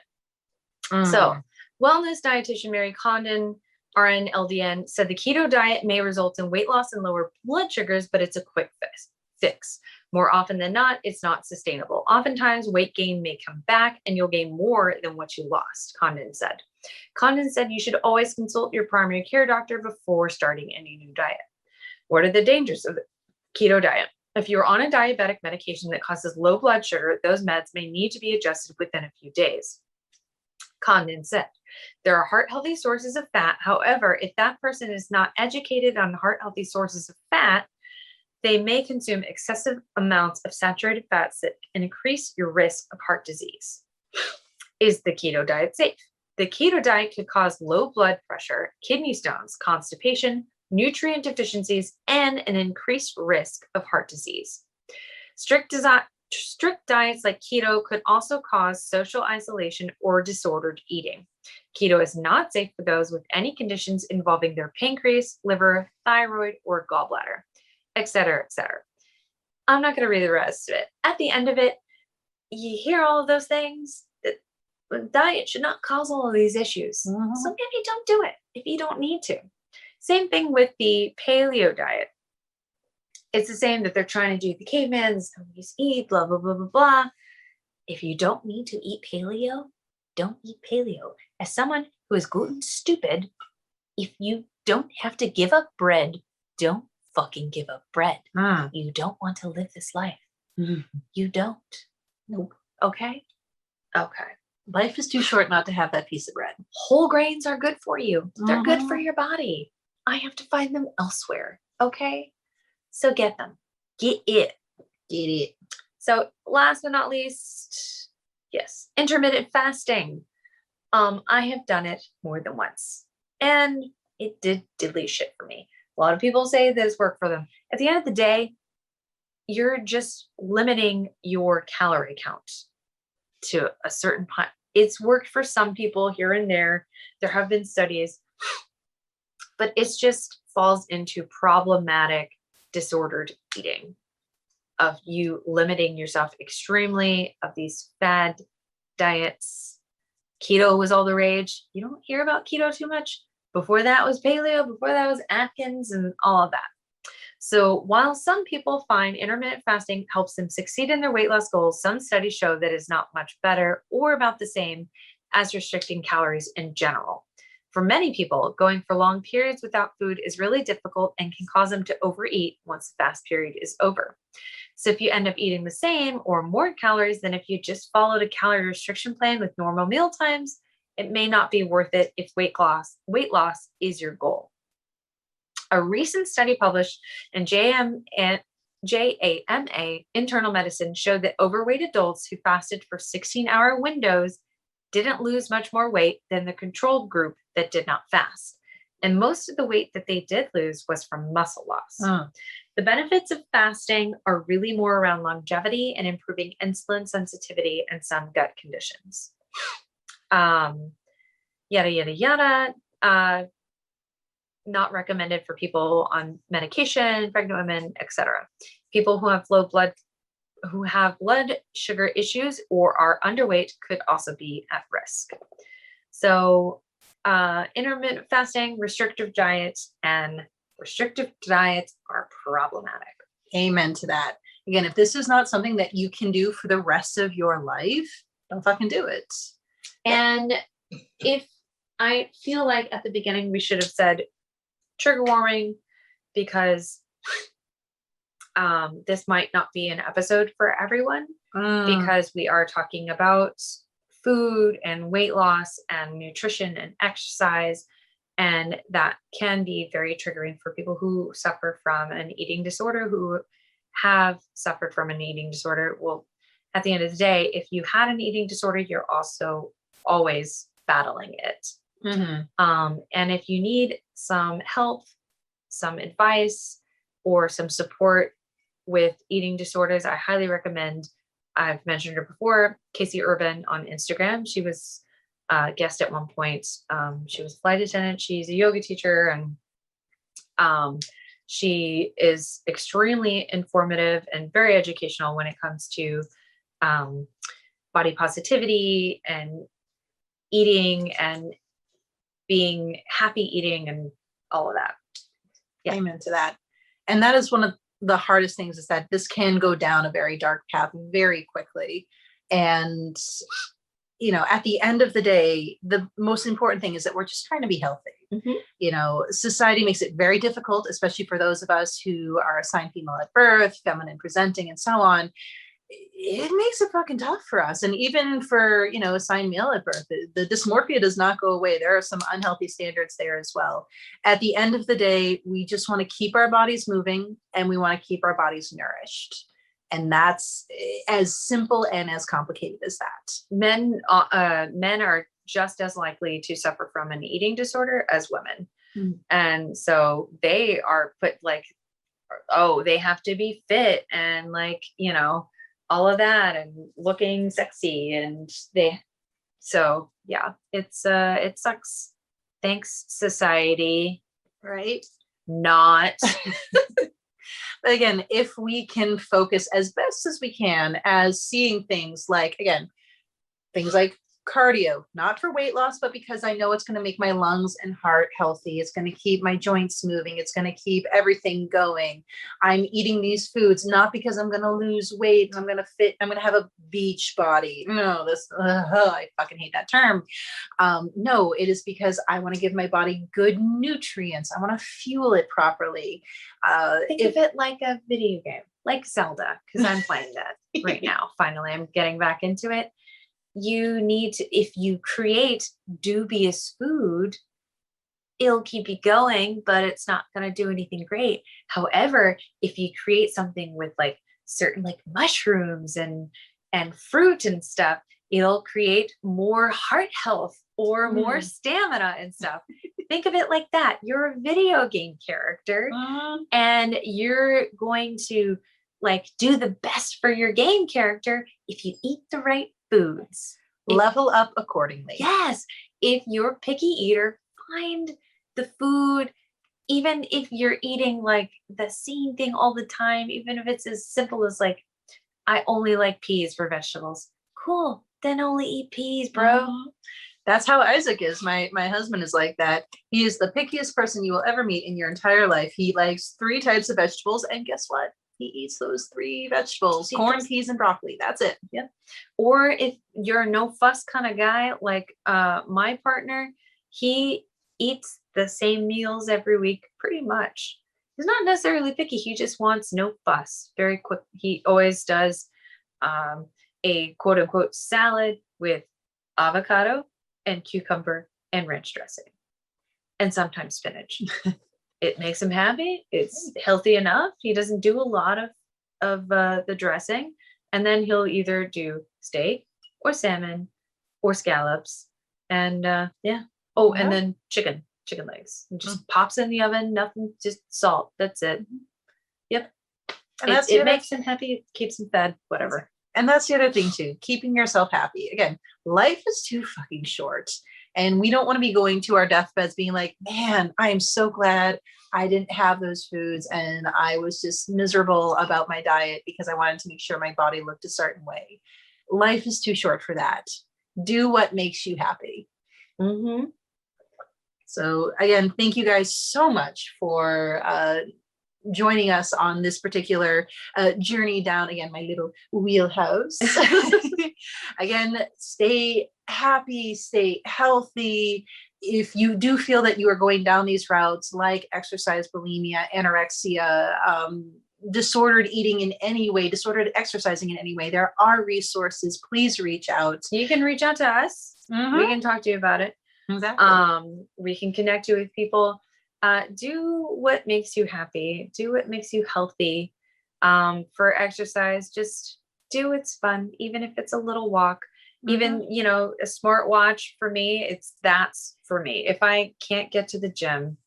Speaker 2: So, wellness dietitian Mary Condon, RN LDN, said the keto diet may result in weight loss and lower blood sugars, but it's a quick fix. More often than not, it's not sustainable. Oftentimes, weight gain may come back and you'll gain more than what you lost, Condon said. Condon said you should always consult your primary care doctor before starting any new diet. What are the dangers of the keto diet? If you're on a diabetic medication that causes low blood sugar, those meds may need to be adjusted within a few days. Condon said, there are heart-healthy sources of fat. However, if that person is not educated on heart-healthy sources of fat, they may consume excessive amounts of saturated fats that can increase your risk of heart disease. Is the keto diet safe? The keto diet could cause low blood pressure, kidney stones, constipation, nutrient deficiencies, and an increased risk of heart disease. Strict diets like keto could also cause social isolation or disordered eating. Keto is not safe for those with any conditions involving their pancreas, liver, thyroid, or gallbladder, etc., etc. I'm not going to read the rest of it. At the end of it, you hear all of those things. Diet should not cause all of these issues.
Speaker 3: Mhm.
Speaker 2: So maybe don't do it if you don't need to. Same thing with the paleo diet. It's the same that they're trying to do the caveman's always eat, blah, blah, blah, blah, blah. If you don't need to eat paleo, don't eat paleo. As someone who is gluten stupid, if you don't have to give up bread, don't fucking give up bread. You don't want to live this life. You don't.
Speaker 3: Nope.
Speaker 2: Okay? Okay.
Speaker 3: Life is too short not to have that piece of bread.
Speaker 2: Whole grains are good for you. They're good for your body. I have to find them elsewhere. Okay? So get them. Get it.
Speaker 3: Get it.
Speaker 2: So last but not least, yes, intermittent fasting. I have done it more than once, and it did diddly shit for me. A lot of people say that it's worked for them. At the end of the day, you're just limiting your calorie count to a certain point. It's worked for some people here and there. There have been studies, but it's just falls into problematic disordered eating of you limiting yourself extremely, of these fad diets. Keto was all the rage. You don't hear about keto too much. Before that was paleo, before that was Atkins and all of that. So while some people find intermittent fasting helps them succeed in their weight loss goals, some studies show that it's not much better or about the same as restricting calories in general. For many people, going for long periods without food is really difficult and can cause them to overeat once the fast period is over. So if you end up eating the same or more calories than if you just followed a calorie restriction plan with normal meal times, it may not be worth it if weight loss is your goal. A recent study published in JAMA Internal Medicine showed that overweight adults who fasted for 16-hour windows didn't lose much more weight than the controlled group that did not fast. And most of the weight that they did lose was from muscle loss. The benefits of fasting are really more around longevity and improving insulin sensitivity and some gut conditions. Yada, yada, yada. Not recommended for people on medication, pregnant women, etc. People who have blood sugar issues or are underweight could also be at risk. So intermittent fasting, restrictive diets are problematic.
Speaker 3: Amen to that. Again, if this is not something that you can do for the rest of your life, don't fucking do it.
Speaker 2: And if I feel like at the beginning we should have said trigger warning, because this might not be an episode for everyone, because we are talking about food and weight loss and nutrition and exercise, and that can be very triggering for people who suffer from an eating disorder, who have suffered from an eating disorder. Well, at the end of the day, if you had an eating disorder, you're also always battling it. And if you need some help, some advice, or some support with eating disorders, I highly recommend, I've mentioned her before, Casey Urban on Instagram. She was a guest at one point. She was a flight attendant. She's a yoga teacher, and she is extremely informative and very educational when it comes to body positivity and eating and being happy eating and all of that.
Speaker 3: Yeah. Amen to that. And that is one of the hardest things, is that this can go down a very dark path very quickly. And, you know, at the end of the day, the most important thing is that we're just trying to be healthy. You know, society makes it very difficult, especially for those of us who are assigned female at birth, feminine presenting, and so on. It makes it fucking tough for us. And even for, you know, assigned male at birth, the dysmorphia does not go away. There are some unhealthy standards there as well. At the end of the day, we just want to keep our bodies moving, and we want to keep our bodies nourished. And that's as simple and as complicated as that.
Speaker 2: Men are just as likely to suffer from an eating disorder as women. And so they are put, like, oh, they have to be fit and like, you know, all of that and looking sexy and so yeah, it sucks. Thanks, society.
Speaker 3: Right.
Speaker 2: Not.
Speaker 3: But again, if we can focus as best as we can as seeing things like, again, things like cardio, not for weight loss, but because I know it's going to make my lungs and heart healthy. It's going to keep my joints moving. It's going to keep everything going. I'm eating these foods, not because I'm going to lose weight. I'm going to fit. I'm going to have a beach body. No, I fucking hate that term. No, it is because I want to give my body good nutrients. I want to fuel it properly.
Speaker 2: Think of it like a video game, like Zelda, because I'm playing that right now. Finally, I'm getting back into it. You need to, if you create dubious food, it'll keep you going, but it's not going to do anything great. However, if you create something with like certain like mushrooms and fruit and stuff, it'll create more heart health or more stamina and stuff. Think of it like that. You're a video game character and you're going to like do the best for your game character if you eat the right foods.
Speaker 3: Level up accordingly.
Speaker 2: Yes. If you're a picky eater, find the food, even if you're eating like the same thing all the time, even if it's as simple as like, I only like peas for vegetables. Cool. Then only eat peas, bro.
Speaker 3: That's how Isaac is. My husband is like that. He is the pickiest person you will ever meet in your entire life. He likes 3 types of vegetables, and guess what? He eats those 3 vegetables: corn, peas, and broccoli. That's it.
Speaker 2: Yeah. Or if you're a no fuss kind of guy, like my partner, he eats the same meals every week, pretty much. He's not necessarily picky. He just wants no fuss. Very quick. He always does a quote unquote salad with avocado and cucumber and ranch dressing, and sometimes spinach. It makes him happy. It's healthy enough. He doesn't do a lot of the dressing. And then he'll either do steak or salmon or scallops. And yeah. Oh, and then chicken legs. It just pops in the oven, nothing, just salt. That's it. Yep. And it makes him happy. It keeps him fed, whatever.
Speaker 3: And that's the other thing too, keeping yourself happy. Again, life is too fucking short. And we don't want to be going to our deathbeds being like, man, I am so glad I didn't have those foods and I was just miserable about my diet because I wanted to make sure my body looked a certain way. Life is too short for that. Do what makes you happy. So again, thank you guys so much for joining us on this particular journey down, again, my little wheelhouse. Again, stay happy, stay healthy. If you do feel that you are going down these routes like exercise bulimia, anorexia, disordered eating in any way, disordered exercising in any way, there are resources. Please reach out.
Speaker 2: You can reach out to us. We can talk to you about it.
Speaker 3: Exactly.
Speaker 2: We can connect you with people. Do what makes you happy. Do what makes you healthy. For exercise, just do what's fun, even if it's a little walk. Even, you know, a smartwatch for me, that's for me. If I can't get to the gym,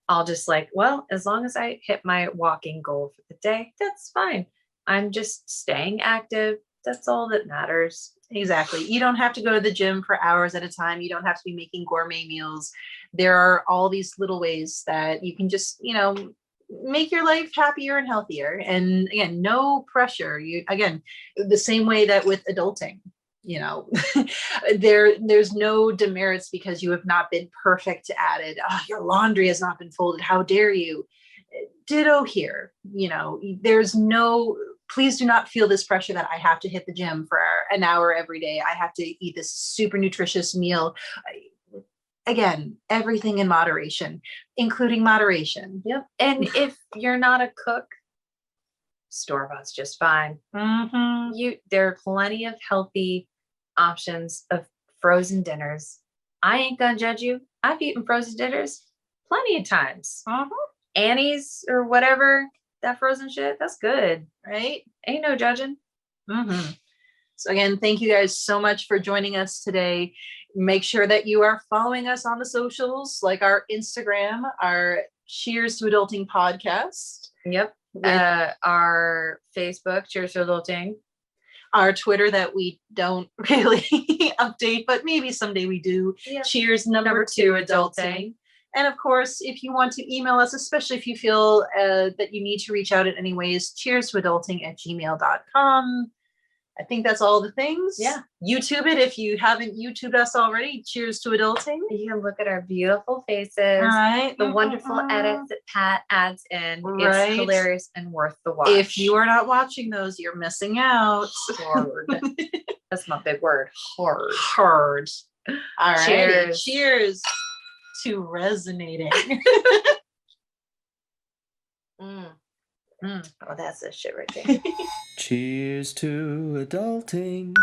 Speaker 2: I'll just like, well, as long as I hit my walking goal for the day, that's fine. I'm just staying active. That's all that matters.
Speaker 3: Exactly. You don't have to go to the gym for hours at a time. You don't have to be making gourmet meals. There are all these little ways that you can just, you know, make your life happier and healthier. And again, no pressure. Again, the same way that with adulting, you know, there's no demerits because you have not been perfect at it. Oh, your laundry has not been folded. How dare you? Ditto here. You know, please do not feel this pressure that I have to hit the gym for an hour every day. I have to eat this super nutritious meal. Again, everything in moderation, including moderation.
Speaker 2: Yep. And if you're not a cook, store-bought's just fine. There are plenty of healthy options of frozen dinners. I ain't gonna judge you. I've eaten frozen dinners plenty of times. Annie's or whatever, that frozen shit, that's good, right? Ain't no judging.
Speaker 3: So again, thank you guys so much for joining us today. Make sure that you are following us on the socials, like our Instagram, our Cheers to Adulting podcast.
Speaker 2: Yep. Our Facebook, Cheers to Adulting.
Speaker 3: Our Twitter that we don't really update, but maybe someday we do.
Speaker 2: Yeah.
Speaker 3: Cheers, number 2 adulting. And of course, if you want to email us, especially if you feel that you need to reach out in any ways, cheers to adulting@gmail.com. I think that's all the things.
Speaker 2: Yeah.
Speaker 3: YouTube it if you haven't YouTubed us already. Cheers to adulting.
Speaker 2: You can look at our beautiful faces.
Speaker 3: All right.
Speaker 2: The wonderful edits that Pat adds in.
Speaker 3: Right.
Speaker 2: It's hilarious and worth the watch.
Speaker 3: If you are not watching those, you're missing out.
Speaker 2: Hard. That's my big word. Hard.
Speaker 3: Hard. All right.
Speaker 2: Cheers.
Speaker 3: Cheers to resonating.
Speaker 2: Oh, that's the shit right there.
Speaker 1: Cheers to adulting.